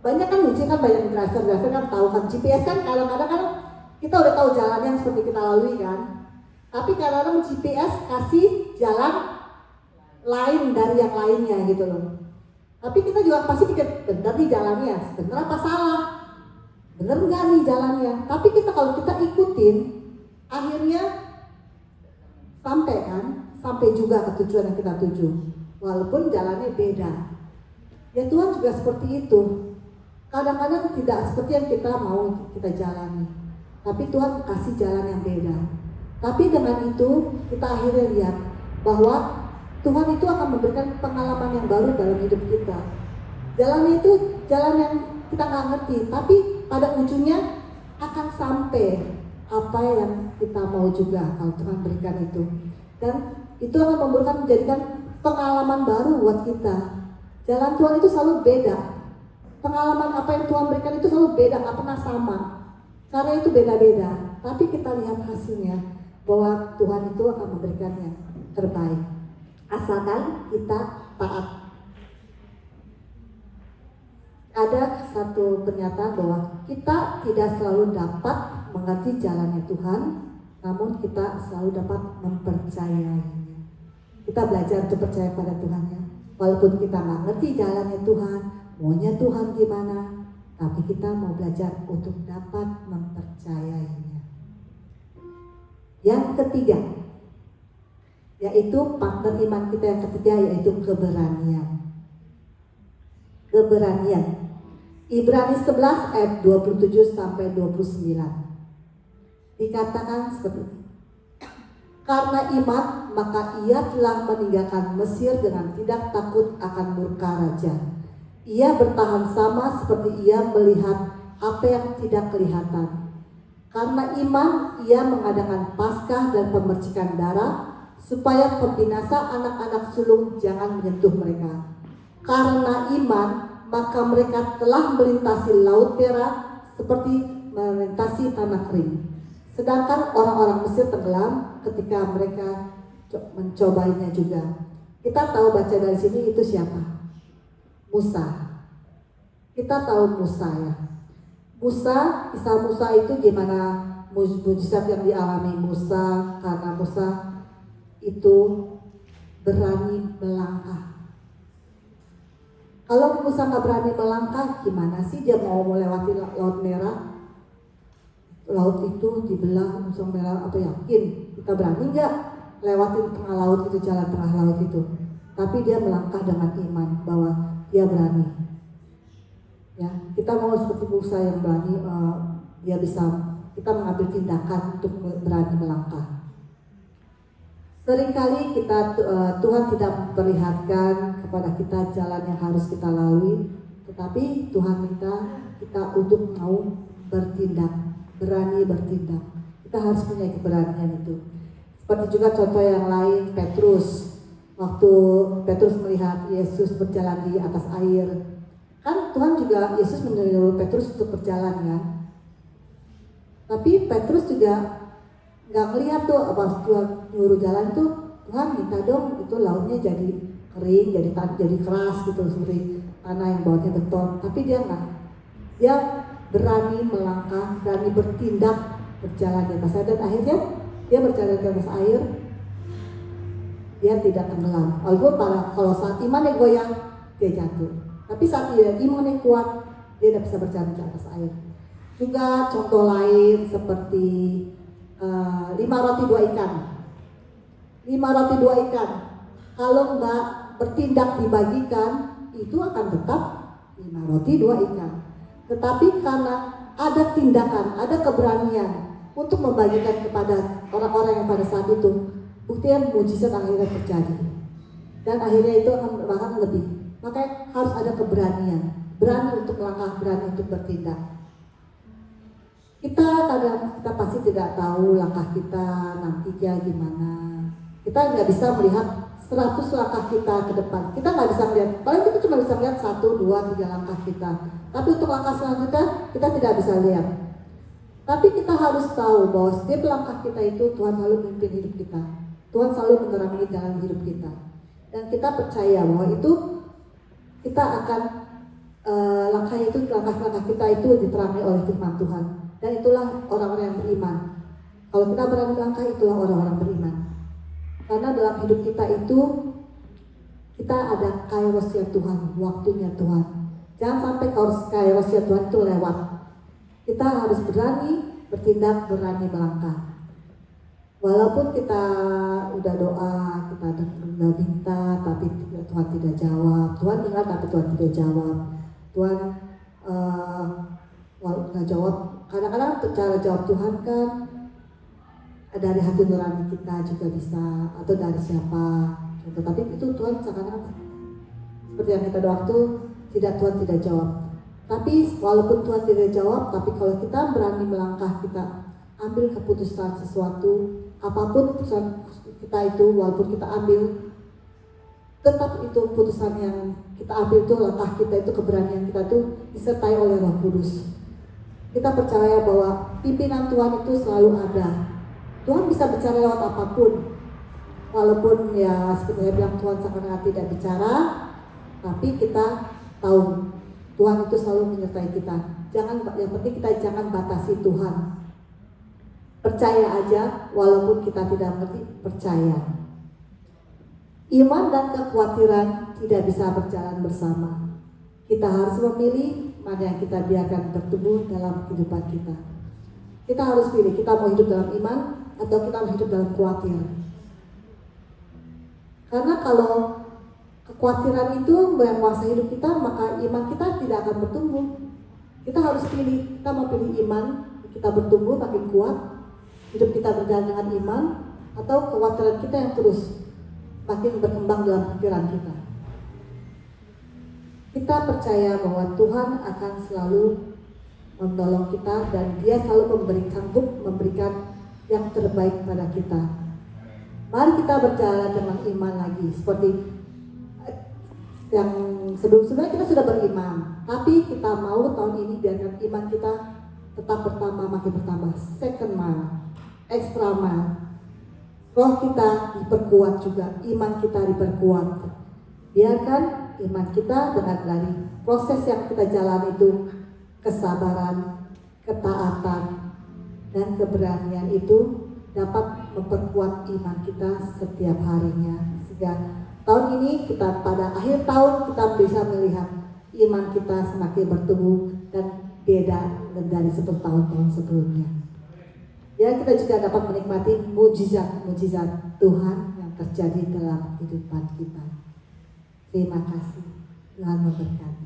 Banyak kan banyak driver kan tahu kan GPS kan kadang-kadang kan kita udah tahu jalan yang seperti kita lalui kan. Tapi kadang-kadang GPS kasih jalan lain dari yang lainnya gitu loh. Tapi kita juga pasti pikir benar nih jalannya, benar apa salah? Benar nggak nih jalannya? Tapi kalau kita ikutin, akhirnya sampai juga ke tujuan yang kita tuju. Walaupun jalannya beda. Ya Tuhan juga seperti itu. Kadang-kadang tidak seperti yang kita mau kita jalani. Tapi Tuhan kasih jalan yang beda. Tapi dengan itu kita akhirnya lihat bahwa Tuhan itu akan memberikan pengalaman yang baru dalam hidup kita. Jalannya itu jalan yang kita nggak ngerti, tapi pada ujungnya akan sampai apa yang kita mau juga kalau Tuhan berikan itu. Dan itu akan menjadikan pengalaman baru buat kita. Jalan Tuhan itu selalu beda. Pengalaman apa yang Tuhan berikan itu selalu beda, nggak pernah sama. Karena itu beda-beda. Tapi kita lihat hasilnya bahwa Tuhan itu akan memberikan yang terbaik. Asalkan kita taat. Ada satu pernyataan bahwa kita tidak selalu dapat mengerti jalannya Tuhan, namun kita selalu dapat mempercayainya. Kita belajar untuk percaya pada Tuhan ya. Walaupun kita nggak ngerti jalannya Tuhan, maunya Tuhan gimana, tapi kita mau belajar untuk dapat mempercayainya. Yang ketiga, yaitu partner iman kita yang ketiga, yaitu keberanian. Keberanian. Ibrani 11 ayat 27 sampai 29. Dikatakan seperti ini. Karena iman maka ia telah meninggalkan Mesir dengan tidak takut akan murka raja. Ia bertahan sama seperti ia melihat apa yang tidak kelihatan. Karena iman ia mengadakan Paskah dan pemercikan darah supaya pembinasa anak-anak sulung jangan menyentuh mereka. Karena iman maka mereka telah melintasi laut merah seperti melintasi tanah kering. Sedangkan orang-orang Mesir tenggelam ketika mereka mencobainya juga. Kita tahu baca dari sini itu siapa? Musa. Kita tahu Musa ya. Kisah Musa itu gimana mujizat yang dialami Musa karena Musa itu berani melangkah. Kalau Musa nggak berani melangkah, gimana sih dia mau melewati laut merah? Laut itu dibelah langsung merah, apa yakin kita berani nggak lewatin tengah laut itu, jalan tengah laut itu? Tapi dia melangkah dengan iman bahwa dia berani. Ya, kita mau seperti Musa yang berani, dia bisa kita mengambil tindakan untuk berani melangkah. Seringkali Tuhan tidak memperlihatkan kepada kita jalan yang harus kita lalui, tetapi Tuhan minta kita untuk mau bertindak, berani bertindak. Kita harus punya keberanian itu. Seperti juga contoh yang lain, Petrus. Waktu Petrus melihat Yesus berjalan di atas air, kan Tuhan juga, Yesus menyuruh Petrus untuk berjalan kan. Tapi Petrus juga nggak melihat tuh apa Tuhan nyuruh jalan tuh, Tuhan minta dong itu lautnya jadi kering, jadi keras gitu seperti tanah yang bawahnya beton. Tapi dia nggak, dia berani melangkah, berani bertindak, berjalan di atas air, dan akhirnya dia berjalan di atas air, dia tidak tenggelam. Walaupun kalau saat imannya goyang, dia jatuh. Tapi saat dia imannya kuat, dia tidak bisa berjalan di atas air. Juga contoh lain seperti 5 roti 2 ikan. 5 roti 2 ikan. Kalau nggak bertindak dibagikan, itu akan tetap 5 roti 2 ikan. Tetapi karena ada tindakan, ada keberanian untuk membagikan kepada orang-orang yang pada saat itu, buktinya mujizat akhirnya terjadi. Dan akhirnya itu akan bahkan lebih. Makanya harus ada keberanian, berani untuk melangkah, berani untuk bertindak. Kita pasti tidak tahu langkah kita nantinya gimana. Kita nggak bisa melihat 100 langkah kita ke depan. Kita nggak bisa melihat, paling kita cuma bisa melihat 1, 2, 3 langkah kita. Tapi untuk langkah selanjutnya kita tidak bisa lihat. Tapi kita harus tahu bahwa setiap langkah kita itu Tuhan selalu memimpin hidup kita. Tuhan selalu menerangi jalan hidup kita. Dan kita percaya bahwa itu kita akan langkah-langkah kita itu diterangi oleh firman Tuhan. Dan itulah orang-orang yang beriman. Kalau kita berani melangkah, itulah orang-orang beriman. Karena dalam hidup kita itu kita ada kairosnya Tuhan, waktunya Tuhan. Jangan sampai kairosnya Tuhan itu lewat. Kita harus berani bertindak, berani melangkah. Walaupun kita udah doa, kita udah minta, tapi Tuhan tidak jawab. Tuhan dengar tapi Tuhan tidak jawab. Tuhan walaupun nggak jawab, kadang-kadang cara jawab Tuhan kan dari hati nurani kita juga bisa, atau dari siapa. Tapi itu Tuhan sekarang seperti yang kita doa itu Tuhan tidak jawab. Tapi walaupun Tuhan tidak jawab, tapi kalau kita berani melangkah, kita ambil keputusan sesuatu, apapun keputusan kita itu, walaupun kita ambil, tetap itu keputusan yang kita ambil itu, langkah kita itu, keberanian kita itu disertai oleh Roh Kudus. Kita percaya bahwa pimpinan Tuhan itu selalu ada. Tuhan bisa bicara lewat apapun. Walaupun ya seperti saya bilang Tuhan sangat tidak bicara, tapi kita tahu Tuhan itu selalu menyertai kita. Yang penting kita jangan batasi Tuhan. Percaya aja walaupun kita tidak mengerti, percaya. Iman dan kekhawatiran tidak bisa berjalan bersama. Kita harus memilih mana yang kita biarkan bertumbuh dalam kehidupan kita. Kita harus pilih, kita mau hidup dalam iman atau kita mau hidup dalam khawatir. Karena kalau kekhawatiran itu menguasai hidup kita, maka iman kita tidak akan bertumbuh. Kita harus pilih, kita mau pilih iman, kita bertumbuh makin kuat, hidup kita berjalan dengan iman, atau kekhawatiran kita yang terus makin berkembang dalam pikiran kita. Kita percaya bahwa Tuhan akan selalu menolong kita dan Dia selalu memberikan yang terbaik pada kita. Mari kita berjalan dengan iman lagi, seperti yang sebelum-sebelumnya kita sudah beriman, tapi kita mau tahun ini biarkan iman kita tetap bertambah, makin bertambah. Second mile, extra mile, roh kita diperkuat juga, iman kita diperkuat. Biarkan iman kita dengan dari proses yang kita jalan itu, kesabaran, ketaatan, dan keberanian itu dapat memperkuat iman kita setiap harinya. Sehingga tahun ini kita pada akhir tahun kita bisa melihat iman kita semakin bertumbuh dan beda dari 10 tahun-tahun sebelumnya. Ya, kita juga dapat menikmati mujizat Tuhan yang terjadi dalam kehidupan kita. Terima kasih. Tuhan memberkati.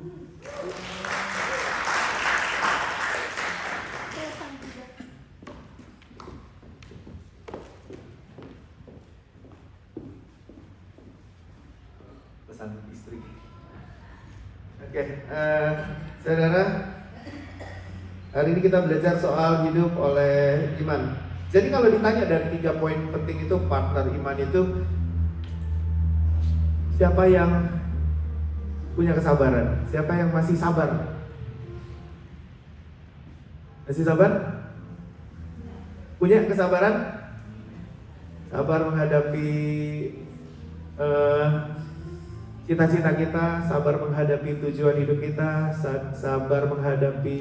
pesan istri. Oke, saudara, hari ini kita belajar soal hidup oleh iman. Jadi kalau ditanya dari 3 poin penting itu partner iman itu, siapa yang punya kesabaran? Siapa yang masih sabar? Masih sabar? Punya kesabaran? Sabar menghadapi cita-cita kita, sabar menghadapi tujuan hidup kita, sabar menghadapi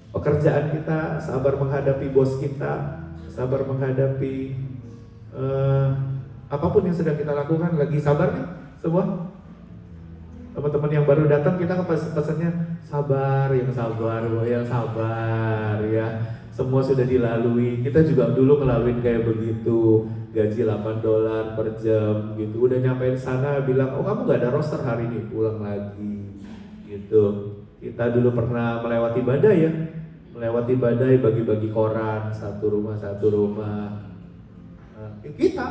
pekerjaan kita, sabar menghadapi bos kita, sabar menghadapi apapun yang sedang kita lakukan. Lagi sabar nih semua? Teman-teman yang baru datang, kita pesannya sabar, yang sabar ya. Semua sudah dilalui. Kita juga dulu ngelaluin kayak begitu, gaji $8 per jam gitu. Udah nyampe di sana bilang, oh kamu gak ada roster hari ini, pulang lagi gitu. Kita dulu pernah melewati badai ya, melewati badai bagi-bagi koran, satu rumah kita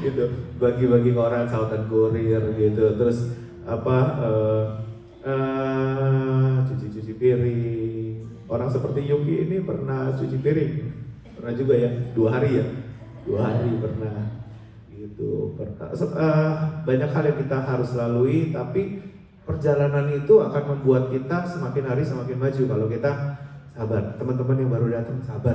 gitu, bagi-bagi koran, sautan kurir gitu. Terus cuci piring. Orang seperti Yuki ini pernah cuci piring, pernah juga ya, 2 hari ya, 2 hari pernah gitu. Banyak hal yang kita harus lalui, tapi perjalanan itu akan membuat kita semakin hari semakin maju kalau kita sabar. Teman-teman yang baru datang, sabar.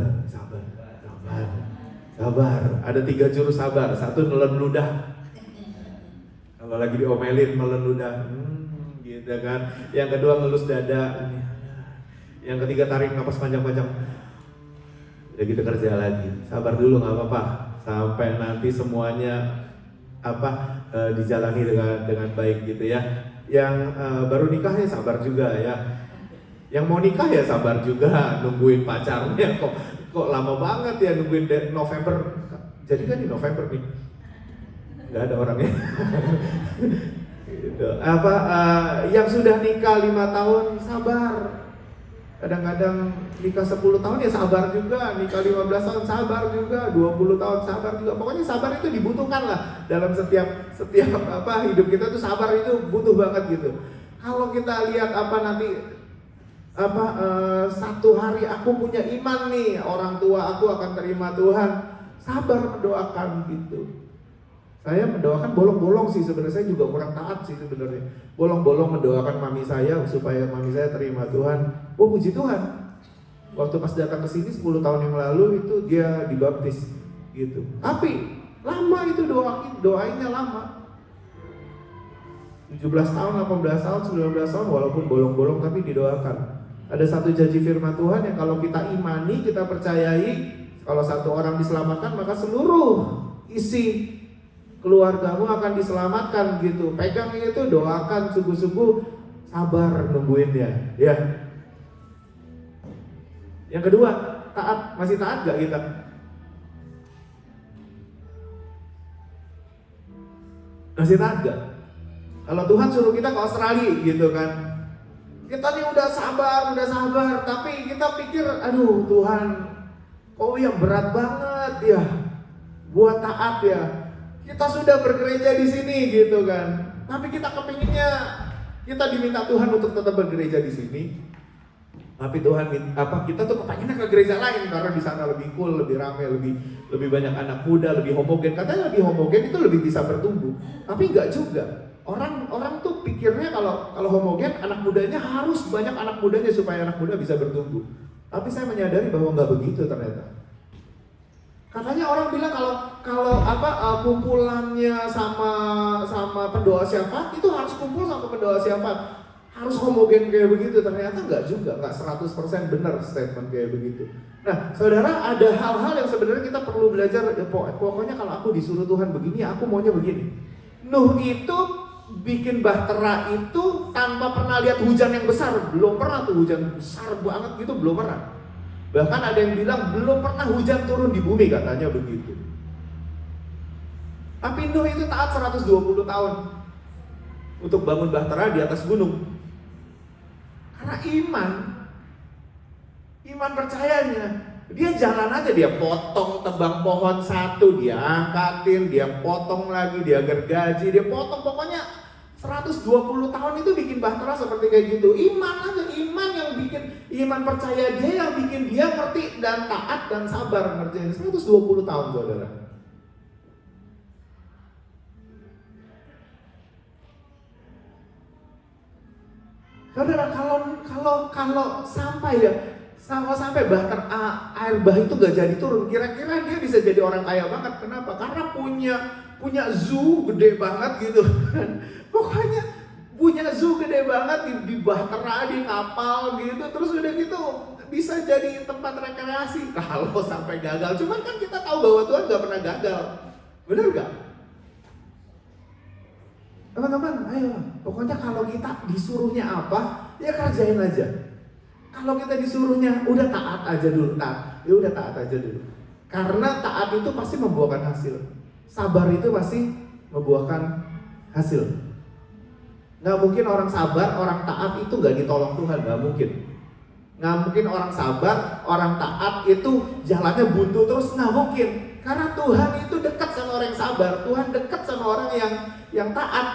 Ada 3 juru sabar. 1, nelen ludah. Kalau lagi diomelin, nelen ludah, gitu kan. Yang kedua, ngelus dada. Yang ketiga, tarik napas panjang-panjang. Udah gitu kerja lagi. Sabar dulu, nggak apa-apa. Sampai nanti semuanya dijalani dengan baik gitu ya. Yang baru nikah ya sabar juga ya. Yang mau nikah ya sabar juga, nungguin pacarnya kok lama banget ya, nungguin November. Jadi kan di November nih, nggak ada orangnya. Gitu. Yang sudah nikah 5 tahun sabar. Kadang-kadang nikah 10 tahun ya sabar juga, nikah 15 tahun sabar juga, 20 tahun sabar juga. Pokoknya sabar itu dibutuhkan lah dalam setiap hidup kita tuh, sabar itu butuh banget gitu. Kalau kita lihat satu hari aku punya iman nih, orang tua aku akan terima Tuhan, sabar mendoakan gitu. Saya mendoakan bolong-bolong sih sebenarnya, saya juga kurang taat sih sebenarnya. Bolong-bolong mendoakan mami saya supaya mami saya terima Tuhan. Oh puji Tuhan. Waktu pas datang ke sini 10 tahun yang lalu itu dia dibaptis gitu. Tapi lama itu doainnya lama. 17 tahun, 18 tahun, 19 tahun walaupun bolong-bolong tapi didoakan. Ada satu janji firman Tuhan yang kalau kita imani, kita percayai, kalau satu orang diselamatkan maka seluruh isi keluargamu akan diselamatkan gitu. Pegang itu, doakan sungguh-sungguh, sabar nungguinnya ya. Yang kedua, taat. Masih taat gak kita? Masih taat gak? Kalau Tuhan suruh kita ke Australia gitu kan, kita nih udah sabar, tapi kita pikir, aduh Tuhan, kok yang berat banget ya buat taat ya. Kita sudah bergereja di sini gitu kan, tapi kita kepinginnya kita diminta Tuhan untuk tetap bergereja di sini. Tapi Tuhan kita tuh kepengennya ke gereja lain karena di sana lebih cool, lebih ramai, lebih banyak anak muda, lebih homogen. Katanya lebih homogen itu lebih bisa bertumbuh. Tapi enggak juga. Orang tuh pikirnya kalau homogen anak mudanya harus banyak anak mudanya supaya anak muda bisa bertumbuh. Tapi saya menyadari bahwa enggak begitu ternyata. Katanya orang bilang kalau kumpulannya sama pendoa syafaat itu harus kumpul sama pendoa syafaat. Harus homogen kayak begitu, ternyata enggak juga, enggak 100% benar statement kayak begitu. Nah, saudara, ada hal-hal yang sebenarnya kita perlu belajar. Pokoknya kalau aku disuruh Tuhan begini, aku maunya begini. Nuh itu bikin bahtera itu tanpa pernah lihat hujan yang besar, belum pernah tuh hujan besar banget gitu, belum pernah. Bahkan ada yang bilang belum pernah hujan turun di bumi, katanya begitu. Tapi Nuh itu taat 120 tahun untuk bangun bahtera di atas gunung. Karena iman percayanya, dia jalan aja, dia potong tebang pohon satu, dia angkatin, dia potong lagi, dia gergaji, dia potong, pokoknya 120 tahun itu bikin bahtera seperti kayak gitu. Iman aja, iman yang bikin, iman percaya dia yang bikin dia ngerti dan taat dan sabar ngerjain 120 tahun, saudara. Saudara, kalau sampai bahtera air bah itu gak jadi turun, kira-kira dia bisa jadi orang kaya banget. Kenapa? Karena punya zoo gede banget gitu kan. Pokoknya punya zoo gede banget di bahtera, di kapal gitu. Terus udah gitu bisa jadi tempat rekreasi. Kalau sampai gagal, cuman kan kita tahu bahwa Tuhan gak pernah gagal. Bener gak? Teman-teman, ayo, pokoknya kalau kita disuruhnya apa, ya kerjain aja. Kalau kita disuruhnya, udah taat aja dulu, taat. Ya udah taat aja dulu. Karena taat itu pasti membuahkan hasil. Sabar itu pasti membuahkan hasil. Nggak mungkin orang sabar, orang taat itu nggak ditolong Tuhan, nggak mungkin. Nggak mungkin orang sabar, orang taat itu jalannya buntu terus, nggak mungkin. Karena Tuhan itu dekat sama orang yang sabar, Tuhan dekat sama orang yang taat,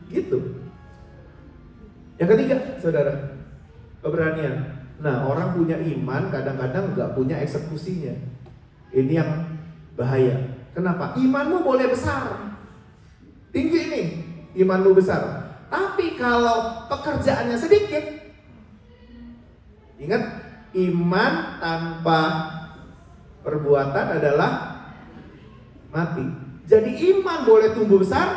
gitu. Yang ketiga, saudara, keberanian. Nah, orang punya iman kadang-kadang nggak punya eksekusinya. Ini yang bahaya. Kenapa? Imanmu boleh besar, tinggi nih, imanmu besar. Tapi kalau pekerjaannya sedikit, ingat, iman tanpa perbuatan adalah mati. Jadi iman boleh tumbuh besar,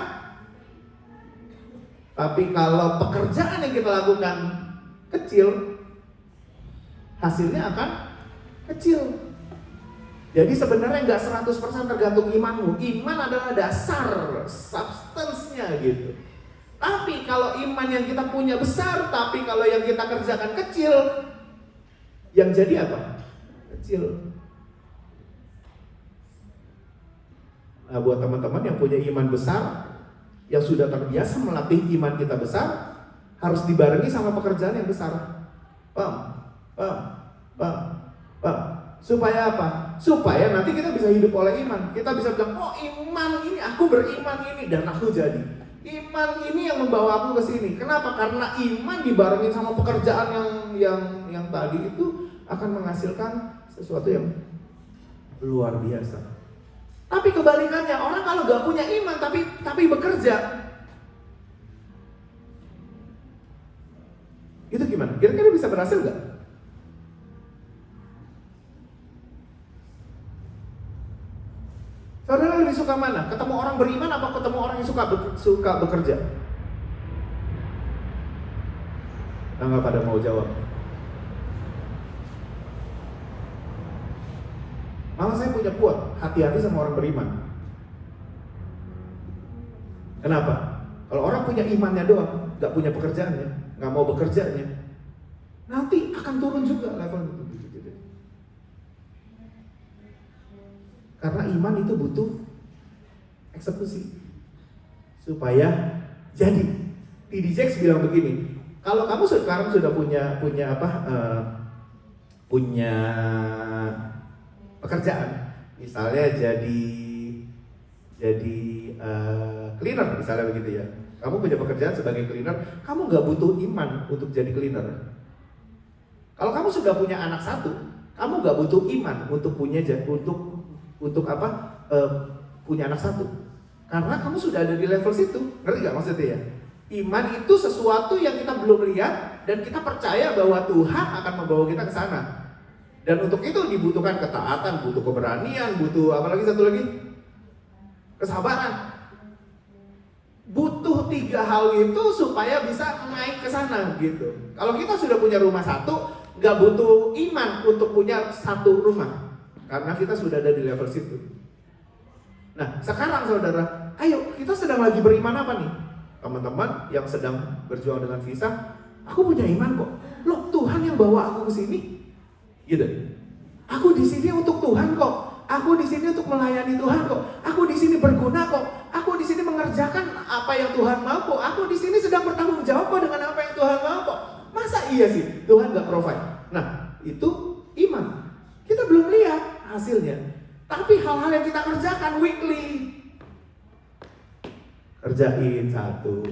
tapi kalau pekerjaan yang kita lakukan kecil, hasilnya akan kecil. Jadi sebenarnya nggak 100% tergantung imanmu. Iman adalah dasar, substance-nya gitu. Tapi kalau iman yang kita punya besar, tapi kalau yang kita kerjakan kecil, yang jadi apa? Kecil. Nah, buat teman-teman yang punya iman besar, yang sudah terbiasa melatih iman kita besar, harus dibarengi sama pekerjaan yang besar. Paham? Supaya apa? Supaya nanti kita bisa hidup oleh iman. Kita bisa bilang, oh iman ini, aku beriman ini, dan aku jadi. Iman ini yang membawa aku ke sini. Kenapa? Karena iman dibarengi sama pekerjaan yang tadi itu akan menghasilkan sesuatu yang luar biasa. Tapi kebalikannya, orang kalau gak punya iman tapi bekerja, itu gimana? Kira-kira bisa berhasil gak? Saudara lebih suka mana? Ketemu orang beriman apa ketemu orang yang suka bekerja? Nah, gak pada mau jawab. Malah saya punya quote, hati-hati sama orang beriman. Kenapa? Kalau orang punya imannya doang, gak punya pekerjaannya, gak mau bekerjanya, nanti akan turun juga level itu. Karena iman itu butuh eksekusi supaya jadi. T.D. Jakes bilang begini, kalau kamu sekarang sudah punya pekerjaan, misalnya jadi cleaner misalnya begitu ya. Kamu punya pekerjaan sebagai cleaner, kamu nggak butuh iman untuk jadi cleaner. Kalau kamu sudah punya anak satu, kamu nggak butuh iman untuk punya punya anak satu. Karena kamu sudah ada di level situ. Ngerti nggak maksudnya ya? Iman itu sesuatu yang kita belum lihat dan kita percaya bahwa Tuhan akan membawa kita ke sana. Dan untuk itu dibutuhkan ketaatan, butuh keberanian, butuh apa lagi satu lagi? Kesabaran. Butuh 3 hal itu supaya bisa naik ke sana gitu. Kalau kita sudah punya rumah satu, nggak butuh iman untuk punya satu rumah. Karena kita sudah ada di level situ. Nah, sekarang saudara, ayo kita sedang lagi beriman apa nih? Teman-teman yang sedang berjuang dengan visa, aku punya iman kok. Loh, Tuhan yang bawa aku ke sini. Gitu. Aku di sini untuk Tuhan kok. Aku di sini untuk melayani Tuhan kok. Aku di sini berguna kok. Aku di sini mengerjakan apa yang Tuhan mau kok. Aku di sini sedang bertanggung jawab kok dengan apa yang Tuhan mau kok. Masa iya sih Tuhan gak provide? Nah, itu iman. Kita belum lihat hasilnya. Tapi hal-hal yang kita kerjakan weekly, kerjain satu,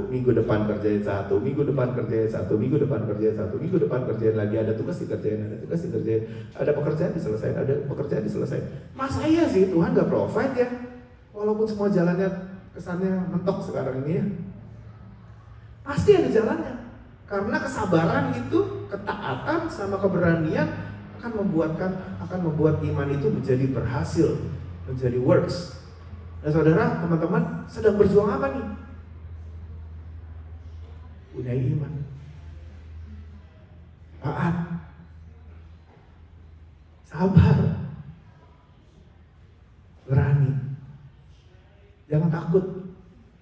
minggu depan kerjain satu, minggu depan kerjain satu, minggu depan kerjain satu, minggu depan kerjain lagi, ada tugas dikerjain, ada pekerjaan diselesaikan, ada pekerjaan diselesaikan. Masa iya sih Tuhan gak provide ya? Walaupun semua jalannya kesannya mentok sekarang ini ya. Pasti ada jalannya. Karena kesabaran itu, ketaatan sama keberanian akan membuat iman itu menjadi berhasil, menjadi works. Nah saudara, teman-teman sedang berjuang apa nih? Punya iman, taat, sabar, berani. Jangan takut.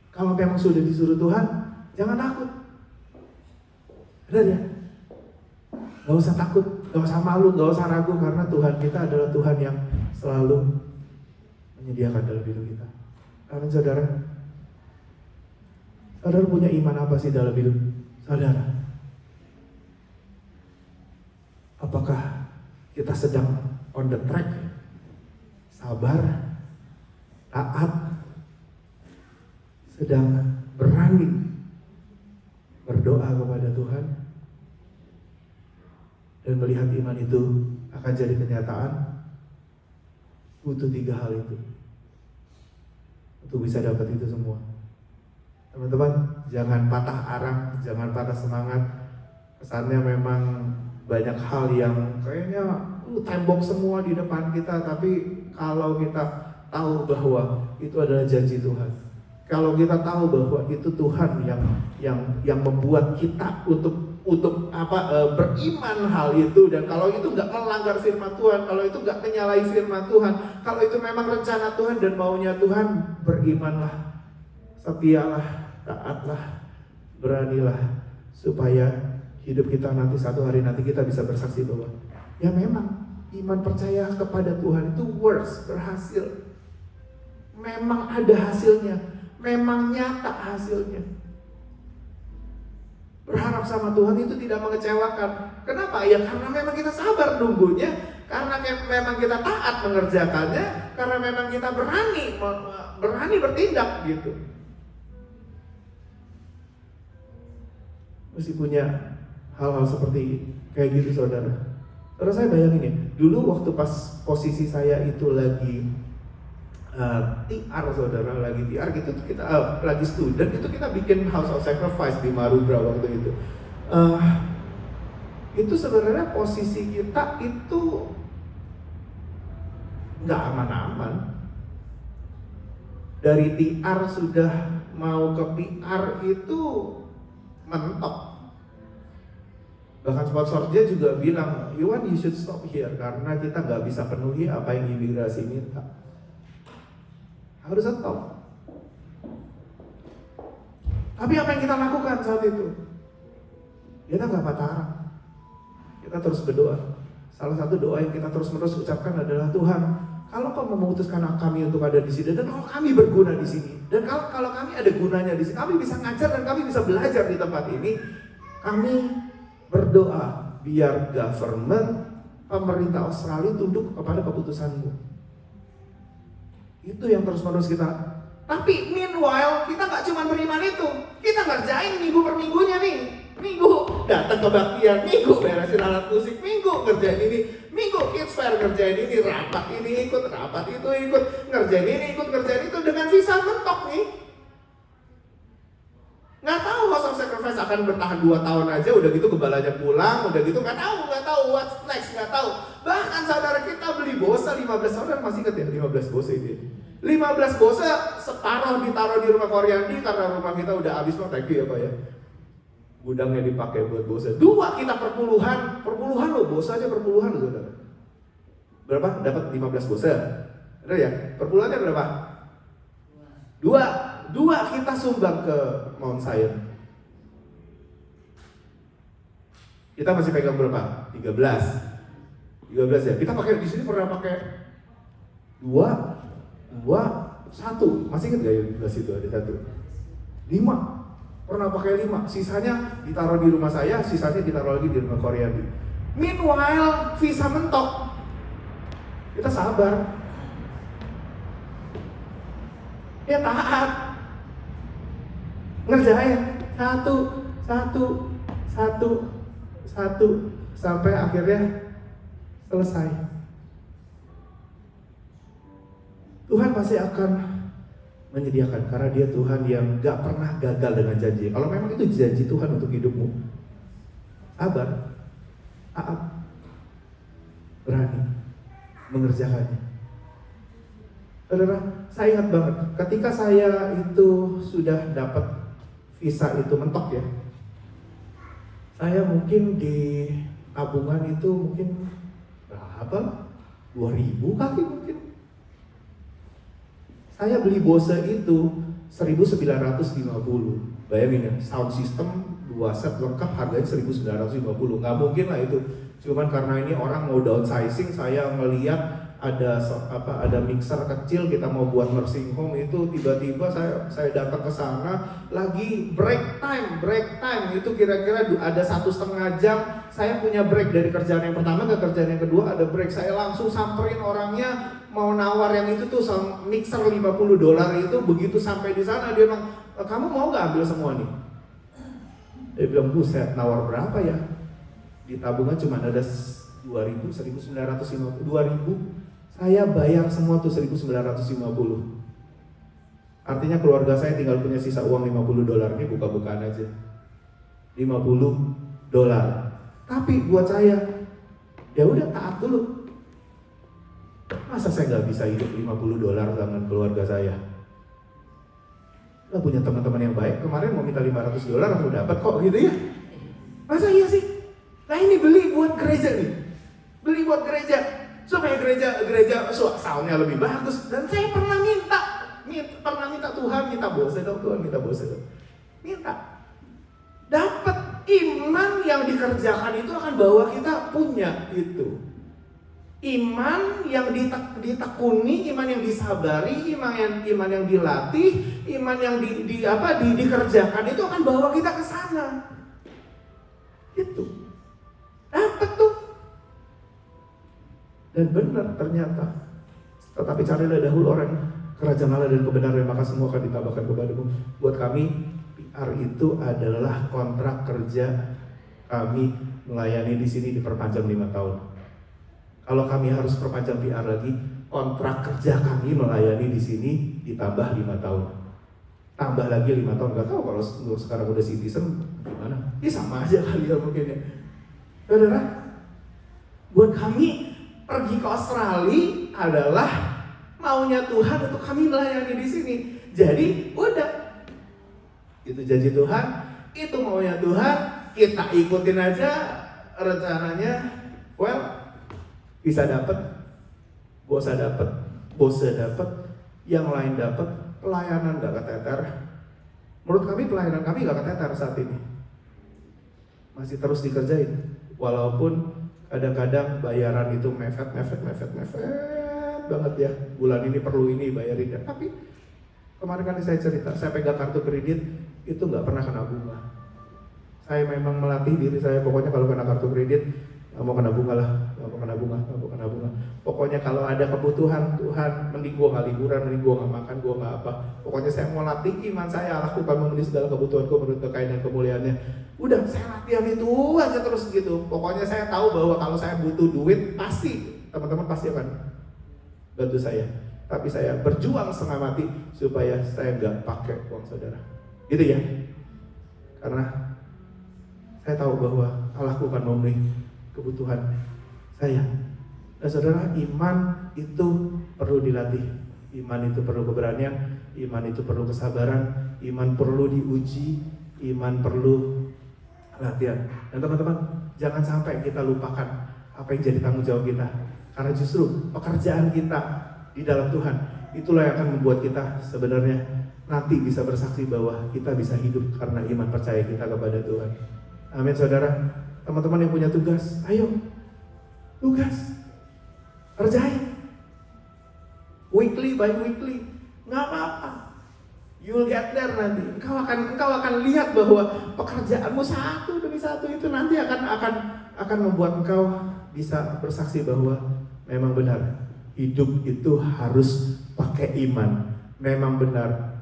Kalau memang sudah disuruh Tuhan, jangan takut. Benar ya? Gak usah takut, gak usah malu, gak usah ragu, karena Tuhan kita adalah Tuhan yang selalu menyediakan dalam hidup kita. Amin saudara. Saudara punya iman apa sih dalam hidup saudara? Apakah kita sedang on the track? Sabar, taat, sedang berani berdoa kepada Tuhan dan melihat iman itu akan jadi kenyataan? Butuh 3 hal itu untuk bisa dapat itu semua. Teman-teman, jangan patah arang, jangan patah semangat. Kesannya memang banyak hal yang kayaknya tembok semua di depan kita, tapi kalau kita tahu bahwa itu adalah janji Tuhan, kalau kita tahu bahwa itu Tuhan yang membuat kita untuk beriman hal itu, dan kalau itu nggak melanggar firman Tuhan, kalau itu nggak menyalahi firman Tuhan, kalau itu memang rencana Tuhan dan maunya Tuhan, berimanlah, setialah, taatlah, beranilah, supaya hidup kita nanti satu hari nanti kita bisa bersaksi bahwa ya memang iman percaya kepada Tuhan itu works, berhasil, memang ada hasilnya, memang nyata hasilnya. Berharap sama Tuhan itu tidak mengecewakan. Kenapa? Ya karena memang kita sabar nunggunya, karena memang kita taat mengerjakannya, karena memang kita berani bertindak gitu. Mesti punya hal-hal seperti kayak gitu saudara. Terus saya bayangin ya, dulu waktu pas posisi saya itu lagi TR saudara, lagi TR gitu, kita lagi student itu kita bikin House of Sacrifice di Marubra waktu itu. Itu sebenarnya posisi kita itu nggak aman-aman. Dari TR sudah mau ke PR itu mentok. Bahkan sponsornya juga bilang, Yuan you should stop here, karena kita nggak bisa penuhi apa yang imigrasi minta. Harus stop. Tapi apa yang kita lakukan saat itu? Kita nggak patah arang. Kita terus berdoa. Salah satu doa yang kita terus-menerus ucapkan adalah, Tuhan, kalau Kau memutuskan kami untuk ada di sini, dan kalau kami berguna di sini, dan kalau kami ada gunanya di sini, kami bisa ngajar dan kami bisa belajar di tempat ini, kami berdoa biar government, pemerintah Australia tunduk kepada keputusan-Mu. Itu yang terus-menerus kita. Tapi meanwhile kita nggak cuma beriman itu, kita ngerjain minggu per minggunya nih. Minggu datang ke kebaktian, minggu beresin alat musik, minggu ngerjain ini, minggu kids fair ngerjain ini, rapat ini ikut, rapat itu ikut, ngerjain ini ikut, ngerjain itu, dengan visa mentok nih. Nggak tahu House of Sacrifice akan bertahan 2 tahun aja, udah gitu gebalanya pulang, udah gitu nggak tahu what's next, nggak tahu. Bahkan saudara kita beli Bose 15, saudara masih ingat ya 15 Bose ini? 15 Bose separuh ditaruh di rumah Koryandi karena rumah kita udah habis, thank you ya Pak ya. Gudangnya dipakai buat Bose. 2 kita perpuluhan loh, Bose aja perpuluhan loh saudara. Berapa? Dapat 15 Bose. Benar ya? Perpuluhannya berapa? 2 kita sumbang ke Mount Zion. Kita masih pegang berapa? 13 ya. Kita pakai di sini pernah pakai 2, 1. Masih ingat gak ya di situ ada 1? 5. Pernah pakai 5. Sisanya ditaruh di rumah saya, sisanya ditaruh lagi di rumah Koryandi. Meanwhile visa mentok. kita sabar. Ya taat. Ngerjain satu sampai akhirnya selesai. Tuhan pasti akan menyediakan karena Dia Tuhan yang gak pernah gagal dengan janji. Kalau memang itu janji Tuhan untuk hidupmu, sabar, taat, berani mengerjakannya. Saudara, saya ingat banget ketika saya itu sudah dapat visa itu mentok ya. Saya mungkin di tabungan itu mungkin berapa? 2.000 kaki mungkin. Saya beli Bose itu 1.950. Bayangin ya, sound system 2 set lengkap harganya 1.950. Nggak mungkin lah itu. Cuman karena ini orang mau downsizing, saya melihat ada mixer kecil kita mau buat nursing home itu, tiba-tiba saya datang ke sana lagi break time itu kira-kira ada 1,5 jam. Saya punya break dari kerjaan yang pertama ke kerjaan yang kedua, ada break. Saya langsung samperin orangnya mau nawar yang itu tuh mixer $50 itu. Begitu sampai di sana dia bilang, kamu mau nggak ambil semua nih? Dia bilang, buset, nawar berapa ya? Di tabungan cuma ada 2.000, 1.950, 2.000. Saya bayar semua tuh 1.950. Artinya keluarga saya tinggal punya sisa uang $50. Ini buka-bukaan aja $50. Tapi buat saya, ya udah taat dulu. Masa saya nggak bisa hidup $50 dengan keluarga saya? Lah punya teman-teman yang baik, kemarin mau minta $500 aku dapat kok gitu ya. Masa iya sih? Nah ini beli buat gereja nih. Beli buat gereja supaya gereja soundnya lebih bagus. Dan saya pernah minta Tuhan, minta Bose dong Tuhan, minta Bose dong. Minta. Dapat iman yang dikerjakan itu akan bawa kita punya itu. Iman yang ditekuni, iman yang disabari, iman yang dilatih, iman yang dikerjakan itu akan bawa kita ke sana. Itu. Dapat tuh. Dan benar ternyata. Tetapi carilah dahulu orang kerajaan Allah dan kebenaran, maka semua akan ditambahkan kepadamu. Buat kami, PR itu adalah kontrak kerja kami melayani di sini diperpanjang 5 tahun. Kalau kami harus perpanjang PR lagi, kontrak kerja kami melayani di sini ditambah 5 tahun. Tambah lagi 5 tahun, nggak tahu kalau sekarang udah citizen gimana. Ya sama aja kali ya mungkin ya. Saudara, buat kami pergi ke Australia adalah maunya Tuhan untuk kami melayani di sini. Jadi udah, itu janji Tuhan, itu maunya Tuhan, kita ikutin aja rencananya. Well, bisa dapat, Bose dapat, yang lain dapat, pelayanan gak keteter. Menurut kami pelayanan kami gak keteter saat ini, masih terus dikerjain. Walaupun kadang-kadang bayaran itu mepet banget ya. Bulan ini perlu ini bayarin. Tapi kemarin kan saya cerita, saya pegang kartu kredit itu nggak pernah kena bunga. Saya memang melatih diri saya, pokoknya kalau kena kartu kredit nggak mau kena bunga lah, nggak mau kena bunga. Pokoknya kalau ada kebutuhan, Tuhan, mending gua nggak liburan, mending gua nggak makan, gua nggak apa. Pokoknya saya mau latih iman saya, lakukan memenuhi segala kebutuhanku menurut kekayaan dan kemuliaannya. Udah, saya latihan itu aja terus gitu. Pokoknya saya tahu bahwa kalau saya butuh duit, pasti teman-teman pasti akan bantu saya. Tapi saya berjuang setengah mati supaya saya nggak pakai uang saudara. Gitu ya. Karena saya tahu bahwa Allahku akan memenuhi kebutuhan saya. Dan saudara, iman itu perlu dilatih. Iman itu perlu keberanian, iman itu perlu kesabaran, iman perlu diuji, iman perlu latihan. Dan teman-teman, jangan sampai kita lupakan apa yang jadi tanggung jawab kita. Karena justru pekerjaan kita di dalam Tuhan, itulah yang akan membuat kita sebenarnya nanti bisa bersaksi bahwa kita bisa hidup karena iman percaya kita kepada Tuhan. Amin saudara. Teman-teman yang punya tugas, ayo tugas, kerjain weekly by weekly, nggak apa-apa. You'll get there nanti. Engkau akan lihat bahwa pekerjaanmu satu demi satu itu nanti akan membuat engkau bisa bersaksi bahwa memang benar hidup itu harus pakai iman. Memang benar,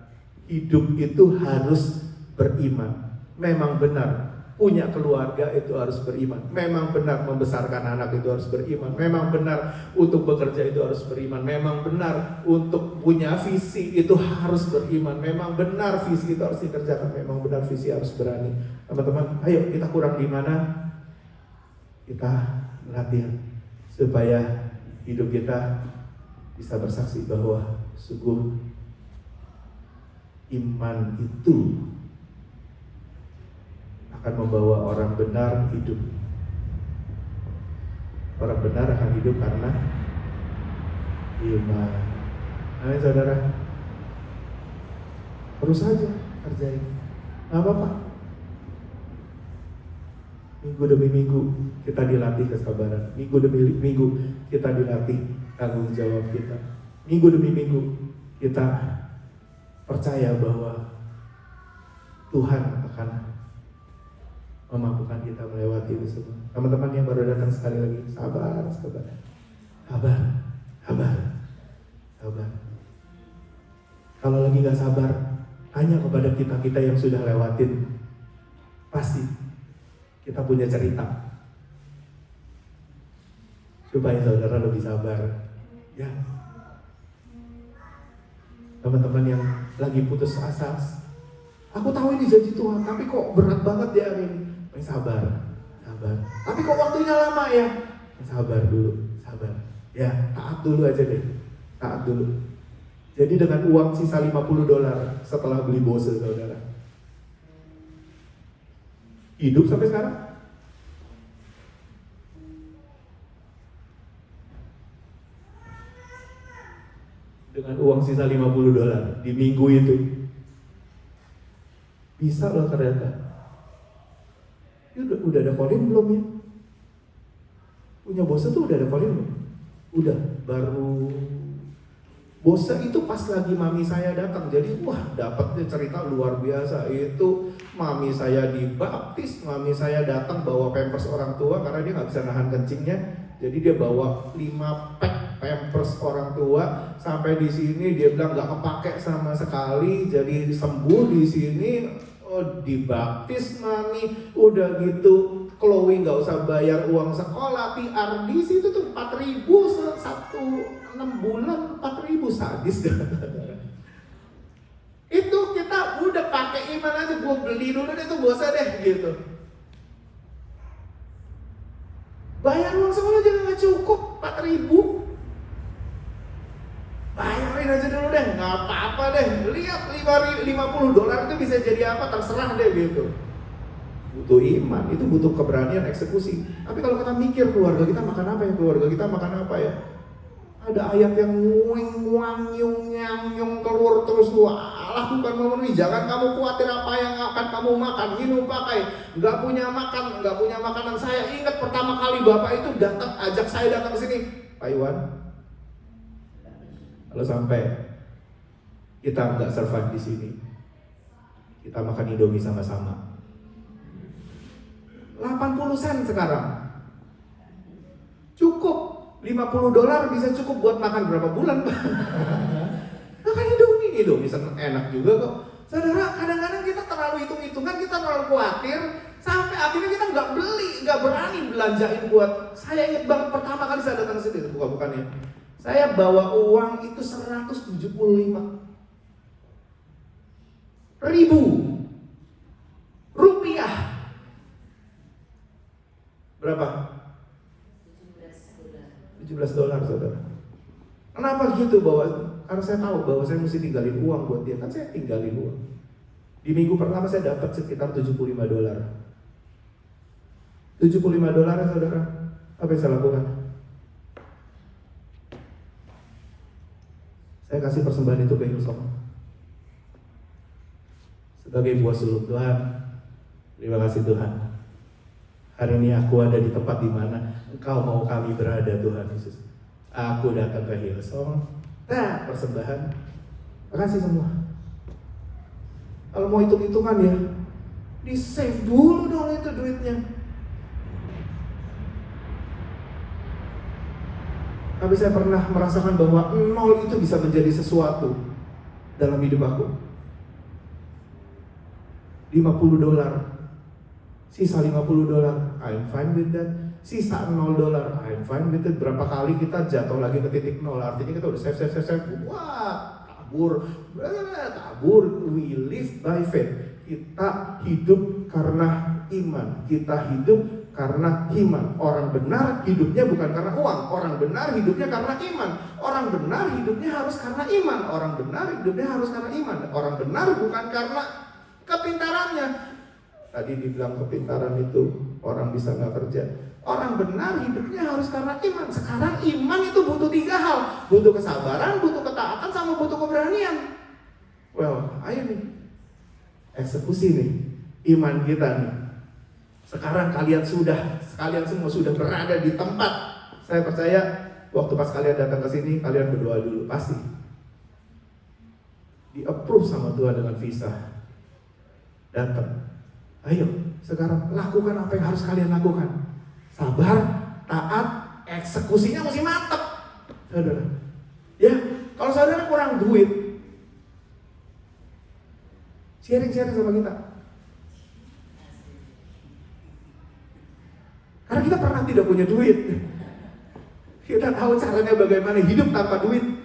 hidup itu harus beriman. Memang benar, punya keluarga itu harus beriman. Memang benar, membesarkan anak itu harus beriman. Memang benar, untuk bekerja itu harus beriman. Memang benar, untuk punya visi itu harus beriman. Memang benar, visi itu harus dikerjakan. Memang benar, visi harus berani. Teman-teman, ayo kita kurang di mana? Kita latihan supaya hidup kita bisa bersaksi bahwa sungguh iman itu akan membawa orang benar hidup. Orang benar akan hidup karena iman. Amin saudara. Terus saja kerjain, nggak apa-apa. Minggu demi minggu kita dilatih kesabaran. Minggu demi minggu kita dilatih tanggung jawab kita. Minggu demi minggu kita percaya bahwa Tuhan akan memampukan kita melewati itu semua. Teman-teman yang baru datang, sekali lagi, sabar. Kalau lagi gak sabar, tanya kepada kita yang sudah lewatin. Pasti kita punya cerita supaya saudara lebih sabar. Ya, teman-teman yang lagi putus asa, aku tahu ini janji Tuhan, tapi kok berat banget ya hari ini. Sabar. Tapi kok waktunya lama ya? Sabar dulu. Ya, taat dulu aja deh. Taat dulu. Jadi dengan uang sisa $50 setelah beli Bose, saudara, hidup sampai sekarang. Dengan uang sisa $50 di minggu itu. Bisa loh ternyata. Udah ada Colin belum ya? Punya Bose tuh udah ada Colin belum? Udah, baru. Bose itu pas lagi mami saya datang. Jadi wah, dapatnya cerita luar biasa. Itu mami saya dibaptis, mami saya datang bawa pampers orang tua karena dia nggak bisa nahan kencingnya. Jadi dia bawa 5 pack pampers orang tua. Sampai di sini dia bilang nggak kepake sama sekali. Jadi sembuh di sini. Oh, dibaptis mami, udah gitu Chloe nggak usah bayar uang sekolah, PR di situ tuh 4.000 6 bulan 4.000, sadis kan? Itu kita udah pakai iman aja, gue beli dulu deh tuh Bose deh gitu. Bayar uang sekolah juga nggak cukup 4.000. Bayarin aja dulu deh, nggak apa-apa deh. Lihat $50 itu bisa jadi apa, terserah deh gitu. Butuh iman, itu butuh keberanian eksekusi. Tapi kalau kita mikir keluarga kita makan apa ya, ada ayat yang nguang-nyung keluar terus, lakukan memenuhi, jangan kamu khawatir apa yang akan kamu makan, minum, pakai. Nggak punya makanan. Saya ingat pertama kali bapak itu ajak saya datang ke sini, Pak Iwan. Kalau sampai kita nggak survive di sini, kita makan Indomie sama-sama. 80 sen sekarang, cukup. $50 bisa cukup buat makan berapa bulan, Pak? Makan Indomie enak juga kok. Saudara, kadang-kadang kita terlalu hitung-hitungan, kita terlalu khawatir, sampai akhirnya kita nggak berani belanjain buat. Saya ingat banget pertama kali saya datang ke sini, bukan-bukannya. Saya bawa uang itu 175.000 rupiah. Berapa? $17, saudara. Kenapa gitu? Karena saya tahu bahwa saya mesti tinggalin uang buat dia. Kan saya tinggalin uang. Di minggu pertama saya dapat sekitar $75. $75 ya, saudara. Apa yang saya lakukan? Saya kasih persembahan itu ke Hillsong sebagai buah suluk. Tuhan, terima kasih Tuhan. Hari ini aku ada di tempat di mana Engkau mau kami berada, Tuhan Yesus. Aku datang ke Hillsong. Nah, persembahan. Makasih semua. Kalau mau hitung-hitungan ya, di save dulu dong itu duitnya. Tapi saya pernah merasakan bahwa nol itu bisa menjadi sesuatu dalam hidup aku. $50, sisa $50, I'm fine with that. Sisa $0, I'm fine with it. Berapa kali kita jatuh lagi ke titik nol, artinya kita udah save. Wah, tabur. We live by faith. Kita hidup karena iman. Kita hidup karena iman. Orang benar hidupnya bukan karena uang. Orang benar hidupnya karena iman. Orang benar hidupnya harus karena iman. Orang benar hidupnya harus karena iman. Orang benar bukan karena kepintarannya. Tadi dibilang kepintaran itu orang bisa nggak kerja. Orang benar hidupnya harus karena iman. Sekarang iman itu butuh 3 hal. Butuh kesabaran, butuh ketaatan, sama butuh keberanian. Well, ayo nih, eksekusi nih iman kita nih. Sekarang kalian semua sudah berada di tempat. Saya percaya waktu pas kalian datang ke sini, kalian berdoa dulu, pasti di-approve sama Tuhan dengan visa. Datang. Ayo, sekarang lakukan apa yang harus kalian lakukan. Sabar, taat, eksekusinya mesti mantap. Saudara. Ya, kalau saudara kurang duit, sharing sama kita. Karena kita pernah tidak punya duit. Kita tahu caranya bagaimana hidup tanpa duit.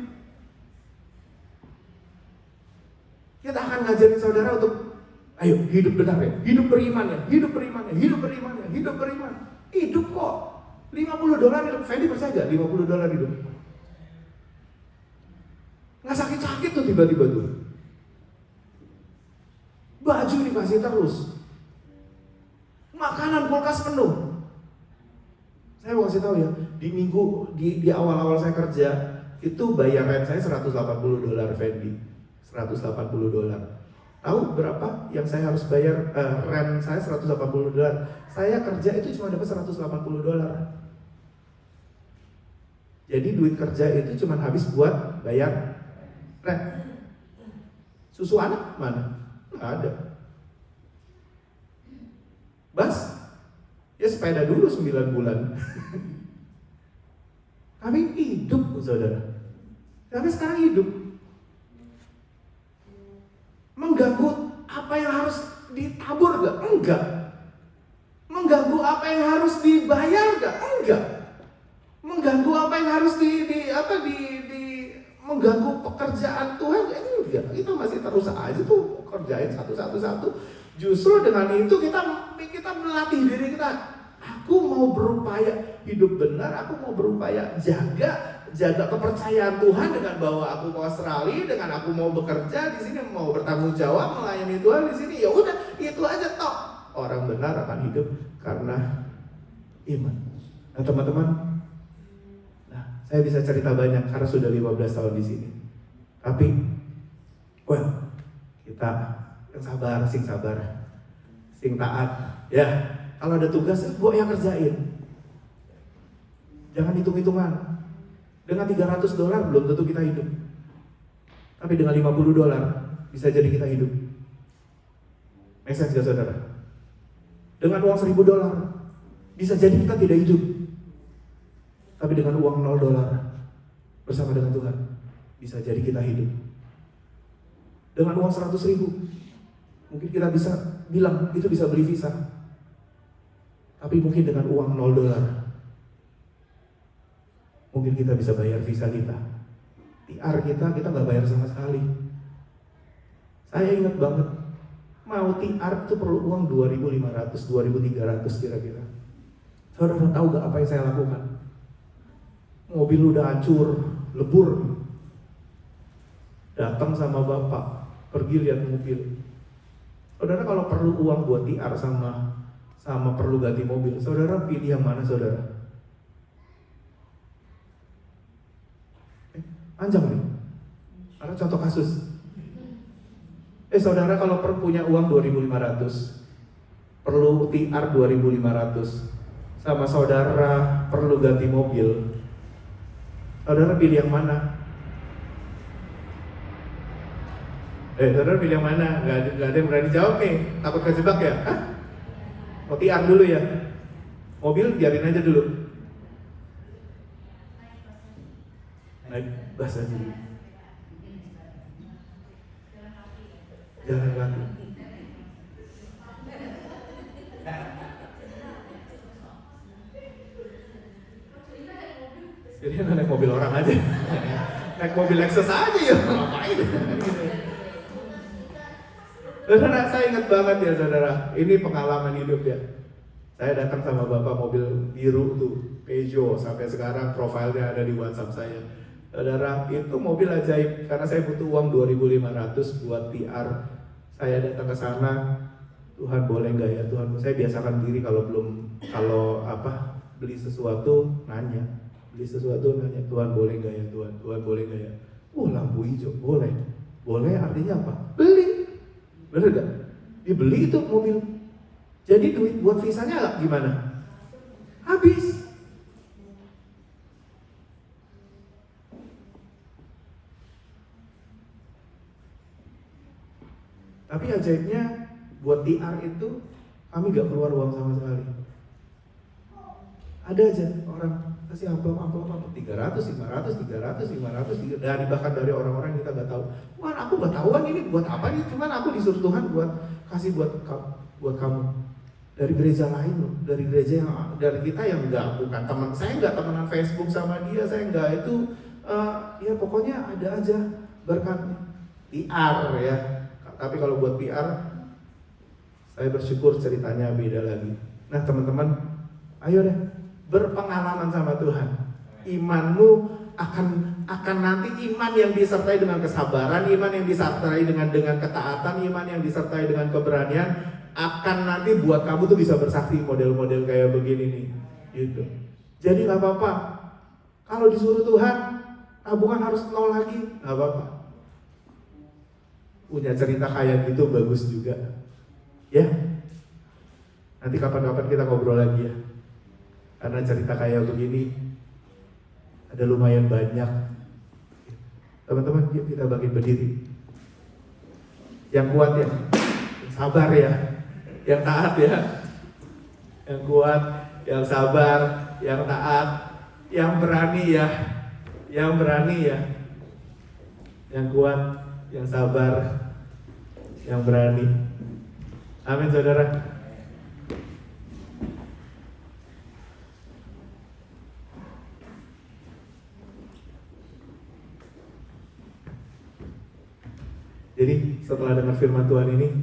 Kita akan ngajarin saudara untuk ayo hidup benar ya, hidup beriman ya, hidup beriman ya, hidup beriman ya, hidup beriman. Hidup kok. $50 hidup. Fendi percaya gak $50 hidup? Nggak sakit-sakit tuh tiba-tiba tuh. Baju dikasih terus. Makanan kulkas penuh. Saya mau kasih tahu ya, di awal-awal saya kerja itu bayar rent saya $180 Fendi. $180. Tahu berapa yang saya harus bayar rent saya $180. Saya kerja itu cuma dapat $180. Jadi duit kerja itu cuma habis buat bayar rent. Susu anak mana? Nggak ada. Bas? Ya sepeda dulu 9 bulan. Kami hidup, saudara. Tapi sekarang hidup. Mengganggu apa yang harus ditabur gak? Enggak. Mengganggu apa yang harus dibayar gak? Enggak. Mengganggu apa yang harus mengganggu pekerjaan Tuhan? Enggak. Kita masih terus aja tuh kerjain satu. Justru dengan itu kita melatih diri kita. Aku mau berupaya hidup benar, aku mau berupaya jaga kepercayaan Tuhan dengan bawa aku ke Australia, dengan aku mau bekerja di sini, mau bertanggung jawab melayani Tuhan di sini. Ya udah, itu aja toh. Orang benar akan hidup karena iman. Nah, teman-teman, saya bisa cerita banyak karena sudah 15 tahun di sini. Tapi, kita yang sabar, sing taat. Ya, kalau ada tugas, gue yang kerjain. Jangan hitung-hitungan. Dengan $300 belum tentu kita hidup. Tapi dengan $50 bisa jadi kita hidup. Make sense gak saudara? Dengan uang $1.000 bisa jadi kita tidak hidup. Tapi dengan uang $0 bersama dengan Tuhan bisa jadi kita hidup. Dengan uang 100.000 mungkin kita bisa bilang itu bisa beli visa. Tapi mungkin dengan uang $0 mungkin kita bisa bayar visa kita. TR kita nggak bayar sama sekali. Saya ingat banget, mau TR itu perlu uang 2.500, 2.300 kira-kira. Saudara tahu gak apa yang saya lakukan? Mobil udah hancur, lebur. Datang sama bapak, pergi lihat mobil. Saudara kalau perlu uang buat TR sama perlu ganti mobil, saudara pilih yang mana saudara? Panjang nih, karena contoh kasus. Saudara kalau punya uang 2.500, perlu TR 2.500, sama saudara perlu ganti mobil, saudara pilih yang mana? Saudara pilih yang mana? Gak ada yang berani jawab nih, takut kejebak ya? Hah? Mau TR dulu ya? Mobil biarin aja dulu. naik bus aja dulu. Jalan kaki. Jadi naik mobil orang aja. Naik mobil Lexus aja ya, ngapain? Saudara, saya ingat banget ya saudara, ini pengalaman hidup ya. Saya datang sama bapak mobil biru tuh, Peugeot, sampai sekarang profilnya ada di WhatsApp saya. Saudara, itu mobil ajaib, karena saya butuh uang 2.500 buat PR. Saya datang ke sana, Tuhan boleh nggak ya Tuhan? Saya biasakan diri kalau beli sesuatu nanya, Tuhan boleh nggak ya Tuhan? Tuhan boleh nggak ya? Lampu hijau, boleh. Boleh artinya apa? Beli. Bener gak? Dibeli itu mobil. Jadi duit buat visanya gimana? Habis. Tapi ajaibnya buat DR itu kami gak keluar uang sama sekali. Ada aja orang kasih amplop 300, 500, bahkan dari orang-orang yang kita gak tahu. Wah, aku gak tahu kan ini buat apa nih, cuman aku disuruh Tuhan buat kasih buat kamu. Dari gereja lain loh, dari gereja yang dari kita yang bukan teman. Saya nggak temenan Facebook sama dia, saya nggak itu. Ya pokoknya ada aja berkatnya. PR ya. Tapi kalau buat PR, saya bersyukur ceritanya beda lagi. Nah teman-teman, ayo deh berpengalaman sama Tuhan. Imanmu akan nanti iman yang disertai dengan kesabaran, iman yang disertai dengan ketaatan, iman yang disertai dengan keberanian akan nanti buat kamu tuh bisa bersaksi model-model kayak begini nih, gitu. Jadi nggak apa-apa. Kalau disuruh Tuhan, tabungan harus 0 lagi, nggak apa-apa. Punya cerita kayak gitu bagus juga, ya. Nanti kapan-kapan kita ngobrol lagi ya. Karena cerita kayak begini ada lumayan banyak. Teman-teman, yuk kita bagi berdiri. Yang kuat ya, yang sabar ya, yang taat ya. Yang kuat, yang sabar, yang taat, yang berani ya. Yang berani ya. Yang kuat, yang sabar, yang berani. Amin saudara. Jadi setelah dengar firman Tuhan ini,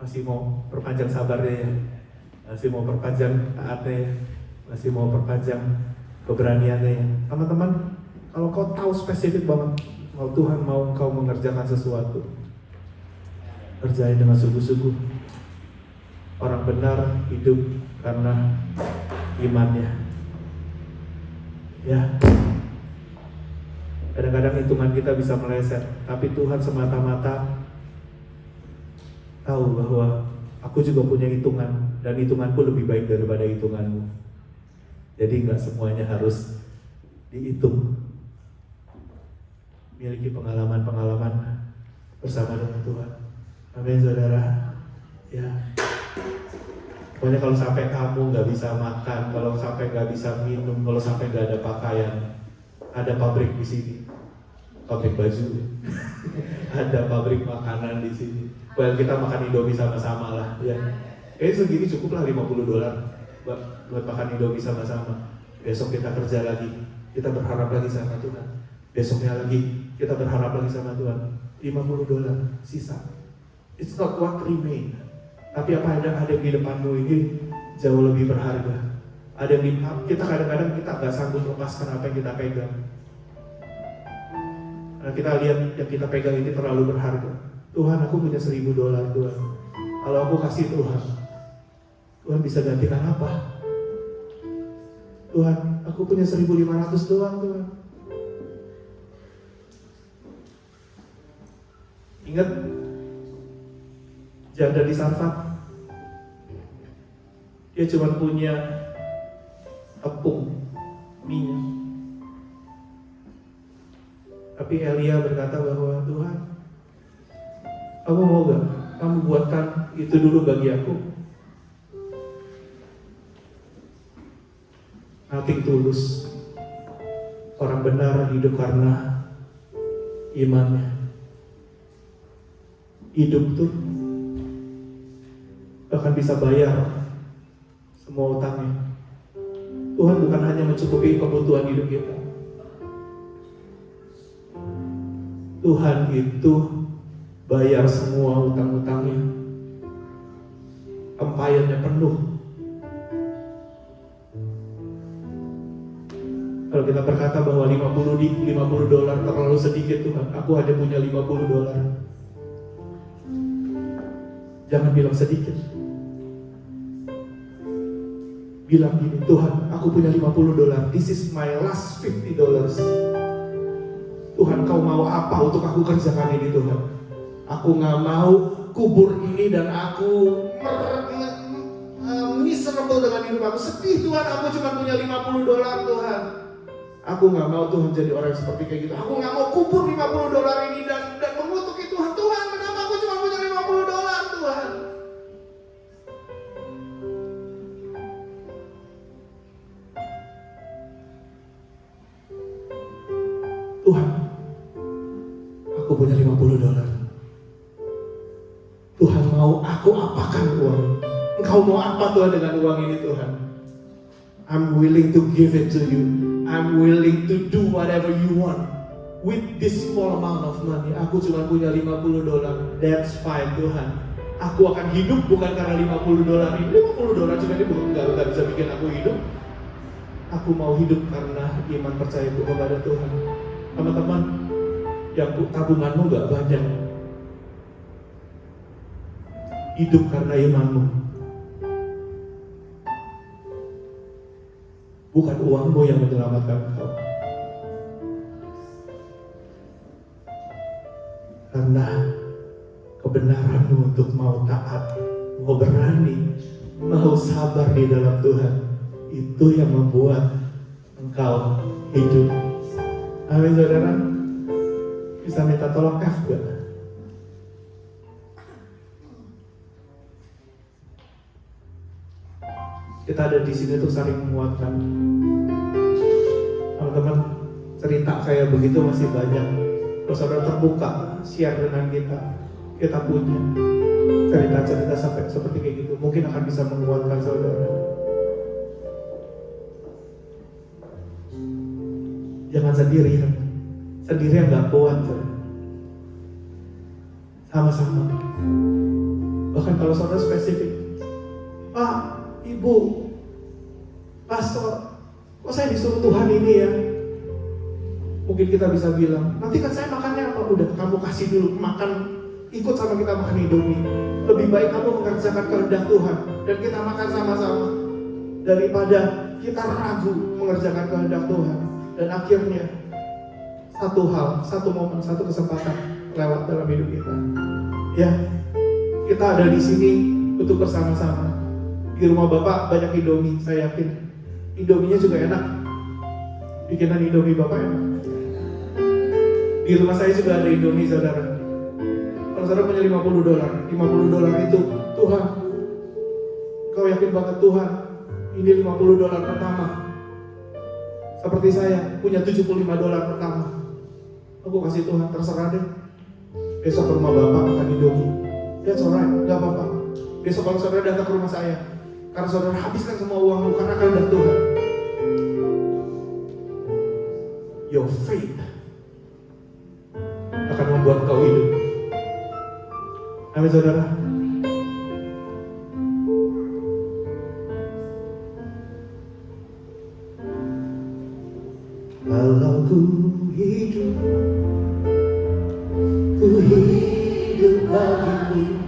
masih mau perpanjang sabarnya ya, masih mau perpanjang taatnya ya, masih mau perpanjang keberaniannya ya. Teman-teman, kalau kau tahu spesifik banget, kalau Tuhan mau kau mengerjakan sesuatu, kerjain dengan sungguh-sungguh. Orang benar hidup karena imannya. Ya. Kadang-kadang hitungan kita bisa meleset, tapi Tuhan semata-mata tahu bahwa aku juga punya hitungan, dan hitunganku lebih baik daripada hitunganmu. Jadi nggak semuanya harus dihitung. Miliki pengalaman-pengalaman bersama dengan Tuhan. Amin saudara. Ya. Pokoknya kalau sampai kamu nggak bisa makan, kalau sampai nggak bisa minum, kalau sampai nggak ada pakaian, ada pabrik di sini, pabrik baju, ada pabrik makanan di sini. Well, kita makan Indomie sama-sama lah, ya. Segini cukup lah $50 buat makan Indomie sama-sama. Besok kita kerja lagi, kita berharap lagi sama Tuhan. Besoknya lagi kita berharap lagi sama Tuhan. $50 sisa. It's not what remain. Tapi apa ada yang di depanmu ini jauh lebih berharga. Ada yang kita kadang-kadang kita nggak sanggup lepaskan apa yang kita pegang. Karena kita lihat yang kita pegang ini terlalu berharga. Tuhan, aku punya $1.000 Tuhan. Kalau aku kasih Tuhan, Tuhan bisa gantikan apa? Tuhan, aku punya 1.500 doang Tuhan. Ingat janda di Sarfat, dia cuma punya tepung minyak. Tapi Elia berkata bahwa Tuhan, kamu mau gak kamu buatkan itu dulu bagi aku? Nothing tulus, Orang benar hidup karena imannya. Hidup tuh bahkan bisa bayar semua utangnya. Tuhan bukan hanya mencukupi kebutuhan hidup kita. Tuhan itu bayar semua utang-utangnya. Empayanya penuh. Kalau kita berkata bahwa $50 terlalu sedikit Tuhan, aku hanya punya $50. Jangan bilang sedikit. Bilang gini, Tuhan, aku punya $50. This is my last $50. Tuhan, kau mau apa untuk aku kerjakan ini Tuhan? Aku gak mau kubur ini dan aku miserable dengan hidup aku. Sedih Tuhan, aku cuma punya $50 Tuhan. Aku gak mau Tuhan jadi orang seperti kayak gitu. Aku gak mau kubur $50 ini dan mengutuki Tuhan. Tuhan, kenapa aku cuma punya $50 Tuhan? Tuhan, aku punya $50. Tuhan mau aku apakan uang? Engkau mau apa Tuhan dengan uang ini Tuhan? I'm willing to give it to you. I'm willing to do whatever you want with this small amount of money. Aku cuma punya $50. That's fine Tuhan. Aku akan hidup bukan karena $50 ini. $50 cuma ini nggak bisa bikin aku hidup. Aku mau hidup karena iman percayaku kepada Tuhan. Teman-teman, yang tabunganmu gak banyak, hidup karena imanmu. Bukan uangmu yang menyelamatkan kau. Karena kebenaranmu untuk mau taat, mau berani, mau sabar di dalam Tuhan, itu yang membuat engkau hidup. Amin saudara. Bisa minta tolong F gak? Kita ada di sini untuk saling menguatkan. Teman-teman, cerita kayak begitu masih banyak. Kalau saudara terbuka, share dengan kita punya cerita-cerita sampai seperti kayak gitu, mungkin akan bisa menguatkan saudara. Jangan sendirian. Sendirian gak kuat. Sama-sama. Bahkan kalau saudara spesifik, Pak, Ibu, Pastor, kok saya disuruh Tuhan ini ya? Mungkin kita bisa bilang, nanti kan saya makannya apa? Udah, kamu kasih dulu makan, ikut sama kita makan Indomie. Lebih baik kamu mengerjakan kehendak Tuhan dan kita makan sama-sama daripada kita ragu mengerjakan kehendak Tuhan. Dan akhirnya satu hal, satu momen, satu kesempatan lewat dalam hidup kita. Ya, kita ada di sini untuk bersama-sama. Di rumah Bapak banyak Indomie, saya yakin Indominya juga enak. Bikinan Indomie Bapak enak. Di rumah saya juga ada Indomie saudara. Kalau saudara punya $50 itu Tuhan, kau yakin banget Tuhan, ini $50 pertama. Seperti saya punya $75 pertama. Aku kasih Tuhan, terserah deh. Besok ke rumah Bapak makan Indomie. That's alright, gak apa-apa. Besok kalau saudara datang ke rumah saya, karena saudara habiskan semua uangmu karena kehendak Tuhan. Your faith akan membuat kau hidup. Amin saudara. Kalau ku hidup bagimu,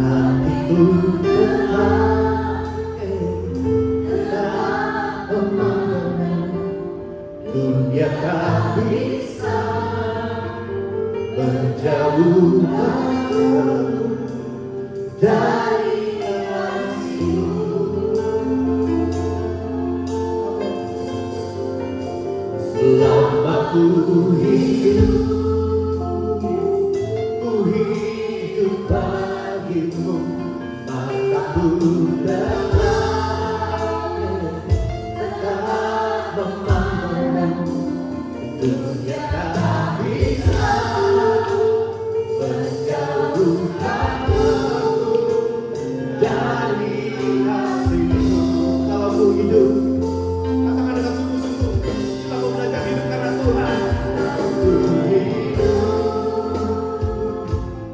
hatiku tenang, tetap memandang dunia tak bisa menjauhkan aku dari kasih-Mu. Selama ku hidup bagimu, manapun datang, tetap memandang dunia tak bisa menjauhkan aku dari kasih-Mu. Kalau ku hidup, katakan dengan sungguh-sungguh, kita mau belajar hidup karena Tuhan.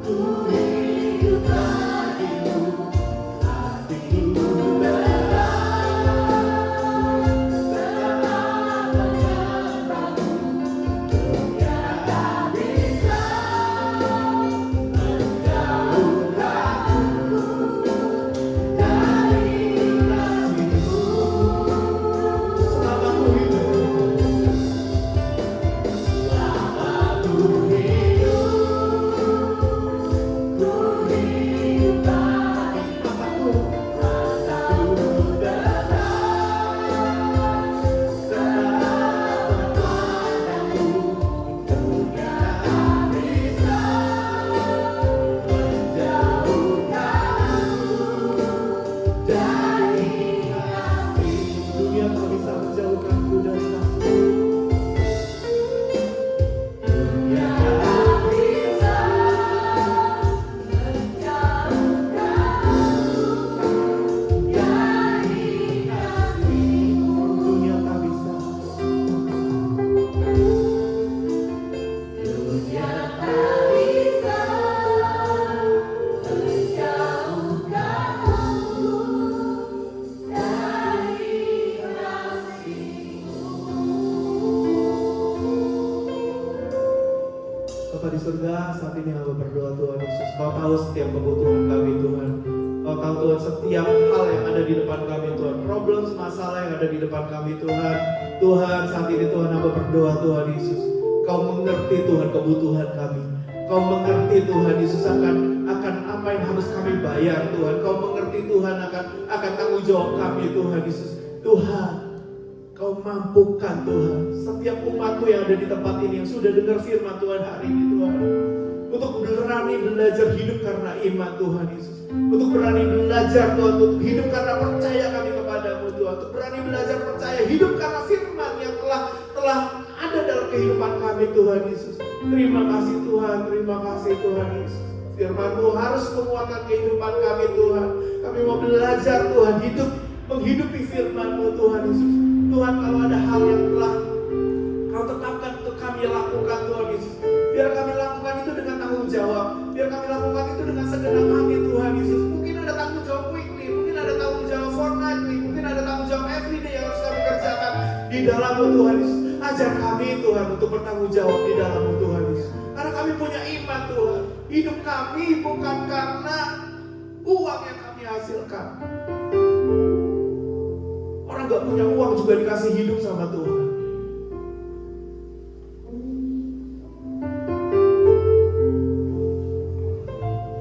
Ku hidup bagimu, hatiku Bapa di surga, saat ini hamba berdoa Tuhan Yesus, Kau tahu setiap kebutuhan kami Tuhan. Kau tahu Tuhan setiap hal yang ada di depan kami Tuhan, problem, masalah yang ada di depan kami Tuhan. Tuhan, saat ini Tuhan hamba berdoa Tuhan Yesus, Kau mengerti Tuhan kebutuhan kami. Kau mengerti Tuhan Yesus akan apa yang harus kami bayar Tuhan. Kau mengerti Tuhan akan tanggung jawab kami Tuhan Yesus. Tuhan, Kau mampukan Tuhan setiap umat-Mu yang ada di tempat ini yang sudah dengar firman Tuhan hari ini Tuhan, untuk berani belajar hidup karena iman Tuhan Yesus, untuk berani belajar Tuhan untuk hidup karena percaya kami kepadamu Tuhan, untuk berani belajar percaya hidup karena firman yang telah ada dalam kehidupan kami Tuhan Yesus. Terima kasih Tuhan, terima kasih Tuhan Yesus. Firman-Mu harus menguatkan kehidupan kami Tuhan. Kami mau belajar Tuhan menghidupi firman-Mu Tuhan Yesus. Tuhan, kalau ada hal yang telah Kau tetapkan untuk kami lakukan Tuhan Yesus, biar kami lakukan itu dengan tanggung jawab. Biar kami lakukan itu dengan segenap hati Tuhan Yesus. Mungkin ada tanggung jawab weekly, mungkin ada tanggung jawab fortnightly, mungkin ada tanggung jawab everyday yang harus kami kerjakan di dalam-Mu Tuhan Yesus. Ajar kami Tuhan untuk bertanggung jawab di dalam-Mu Tuhan Yesus. Karena kami punya iman Tuhan. Hidup kami bukan karena uang yang kami hasilkan. Orang gak punya uang juga dikasih hidup sama Tuhan.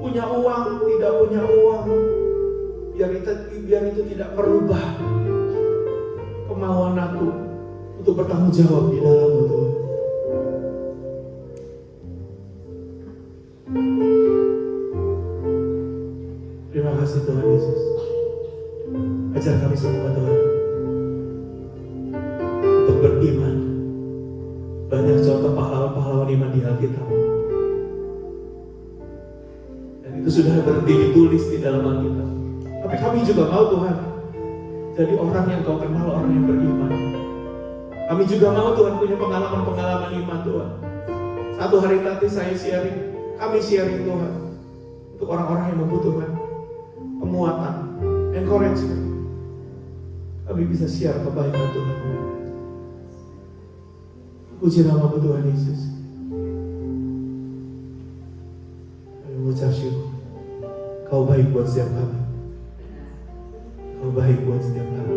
Punya uang, tidak punya uang, biar itu tidak merubah kemauan aku untuk bertanggung jawab di dalam-Mu Tuhan. Terima kasih Tuhan Yesus. Ajar kami semua Tuhan untuk beriman. Banyak contoh pahlawan-pahlawan iman di Alkitab, dan itu sudah berhenti ditulis di dalam Alkitab. Tapi kami juga mau Tuhan jadi orang yang Kau kenal, orang yang beriman. Kami juga mau Tuhan punya pengalaman-pengalaman iman Tuhan. Satu hari nanti kami sharing Tuhan untuk orang-orang yang membutuhkan penguatan, encouragement. Kami bisa share kebaikan Tuhan. Puji nama-Mu Tuhan Yesus. Kami mengucap syukur. Kau baik buat setiap kami. Kau baik buat setiap kami.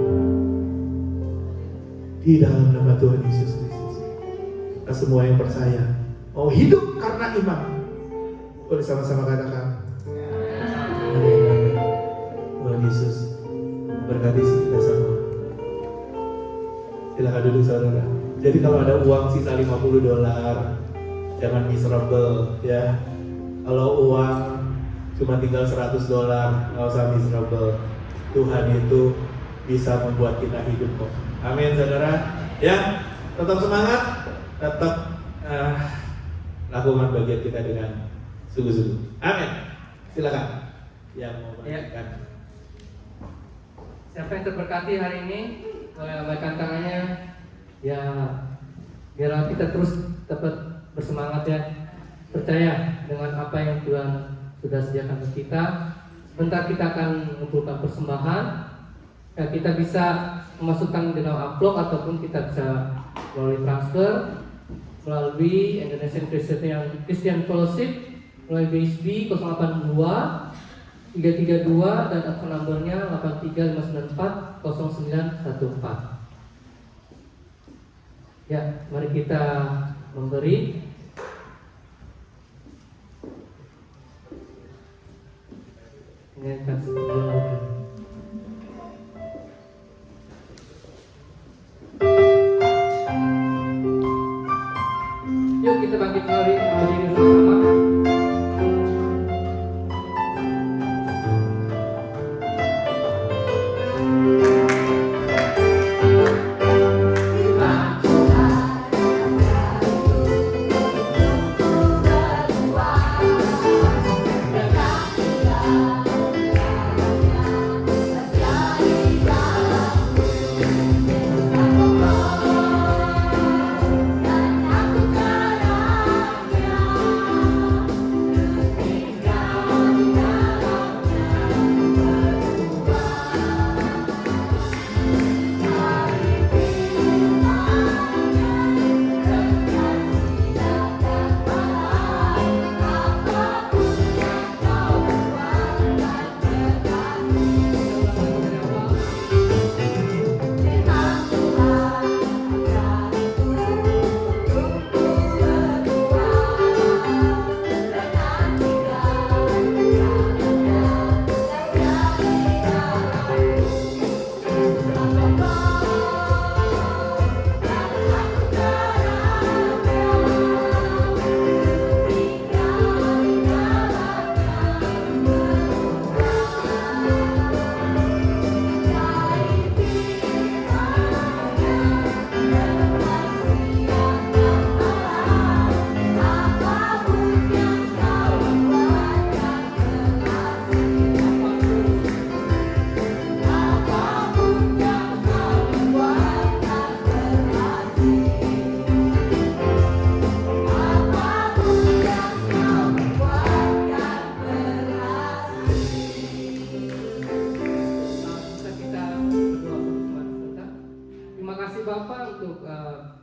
Di dalam nama Tuhan Yesus Kristus, kita semua yang percaya mau hidup karena iman, boleh sama-sama katakan amin, amin. Tuhan Yesus berkati kita semua. Silakan duduk saudara. Jadi kalau ada uang sisa $50, jangan miserable ya. Kalau uang cuma tinggal $100, nggak usah miserable. Tuhan itu bisa membuat kita hidup kok. Amin saudara. Ya, tetap semangat. tetap lakukan bagian kita dengan sungguh-sungguh. Amin. Silakan yang mau melanjutkan. Siapa yang terberkati hari ini boleh lambaikan tangannya. Ya, biarlah kita terus dapat bersemangat ya, percaya dengan apa yang Tuhan sudah sediakan untuk kita. Sebentar kita akan mengumpulkan persembahan. Ya, kita bisa memasukkan di dalam amplop ataupun kita bisa melalui transfer melalui Indonesian Christian Fellowship melalui BSB 082 332 dan akun nomornya 83594 0914. Ya, mari kita memberi. Ingatkan sebuah. Yuk kita bangkit kembali berdiri bersama.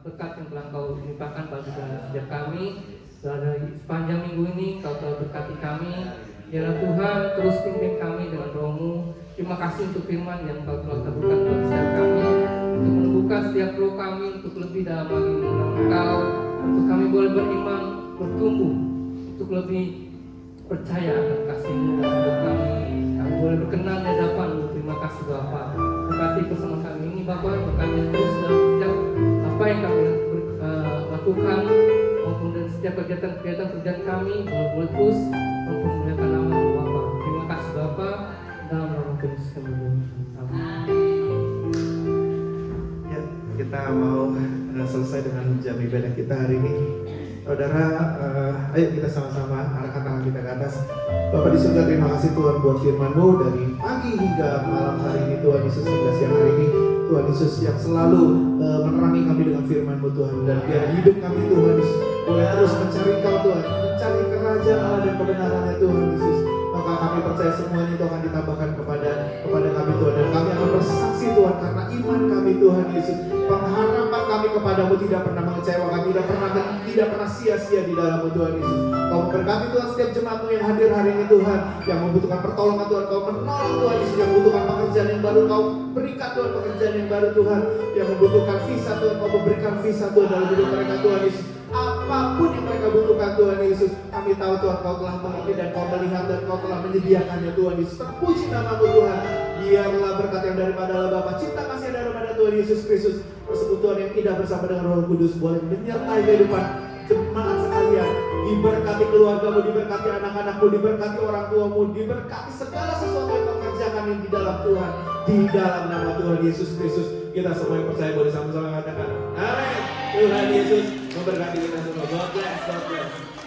Berkat yang telah Kau limpahkan bagi setiap kami dari sepanjang minggu ini. Kau telah berkati kami. Biarlah Tuhan terus pimpin kami dengan Roh-Mu. Terima kasih untuk firman yang Kau telah taburkan bagi setiap kami, untuk menumbuhkan setiap roh kami untuk lebih dalam lagi mengenal Engkau, untuk kami boleh beriman, bertumbuh, untuk lebih percaya akan kasih-Mu dalam hidup kami. Kami boleh berkenan di hadapan-Mu. Terima kasih Bapa. Berkati bersama kami ini Bapa, berkati terus dalam setiap apa yang kami lakukan maupun dan setiap kegiatan kerjaan kami boleh terus mempermuliakan nama-Mu Bapa. Terima kasih Bapa, dalam nama Kristus kami berdoa. Amin. Ya, kita mau selesai dengan jam ibadah kita hari ini. Saudara, ayo kita sama-sama arahkan tangan kita ke atas. Bapa di surga, terima kasih Tuhan buat firman-Mu dari pagi hingga malam hari ini Tuhan Yesus, hingga siang hari ini Tuhan Yesus yang selalu menerangi kami dengan firman-Mu Tuhan. Dan biar hidup kami Tuhan Yesus boleh terus mencari Kau Tuhan, mencari kerajaan Allah dan kebenaran-Nya Tuhan Yesus. Maka kami percaya semuanya itu akan ditambahkan kepada kami Tuhan. Dan kami akan bersaksi Tuhan karena iman kami Tuhan Yesus. Pengharapan kami kepadamu tidak pernah mengecewakan, tidak pernah sia-sia di dalam-Mu Tuhan Yesus. Kau memberkati Tuhan setiap jemaat-Mu yang hadir hari ini Tuhan, yang membutuhkan pertolongan Tuhan. Kau menolong Tuhan Yesus, yang membutuhkan pekerjaan yang baru. Kau berikan Tuhan pekerjaan yang baru Tuhan, yang membutuhkan visa Tuhan. Kau memberikan visa Tuhan dalam hidup mereka Tuhan Yesus. Apapun yang mereka butuhkan Tuhan Yesus, kami tahu Tuhan Kau telah mengerti dan Kau melihat dan Kau telah menyediakannya Tuhan Yesus. Terpuji nama-Mu Tuhan. Biarlah berkat yang daripada Allah Bapa, cinta kasih daripada Tuhan Yesus Kristus, persekutuan yang indah bersama dengan Roh Kudus boleh menyertai kehidupan jemaat sekalian. Diberkati keluarga-Mu, diberkati anak-anak-Mu, diberkati orang tua-Mu, diberkati segala sesuatu yang Kau kerjakan yang di dalam Tuhan, di dalam nama Tuhan Yesus Kristus. Kita semua yang percaya boleh sama-sama mengatakan amin. Tuhan Yesus memberkati kita semua. God bless, God bless.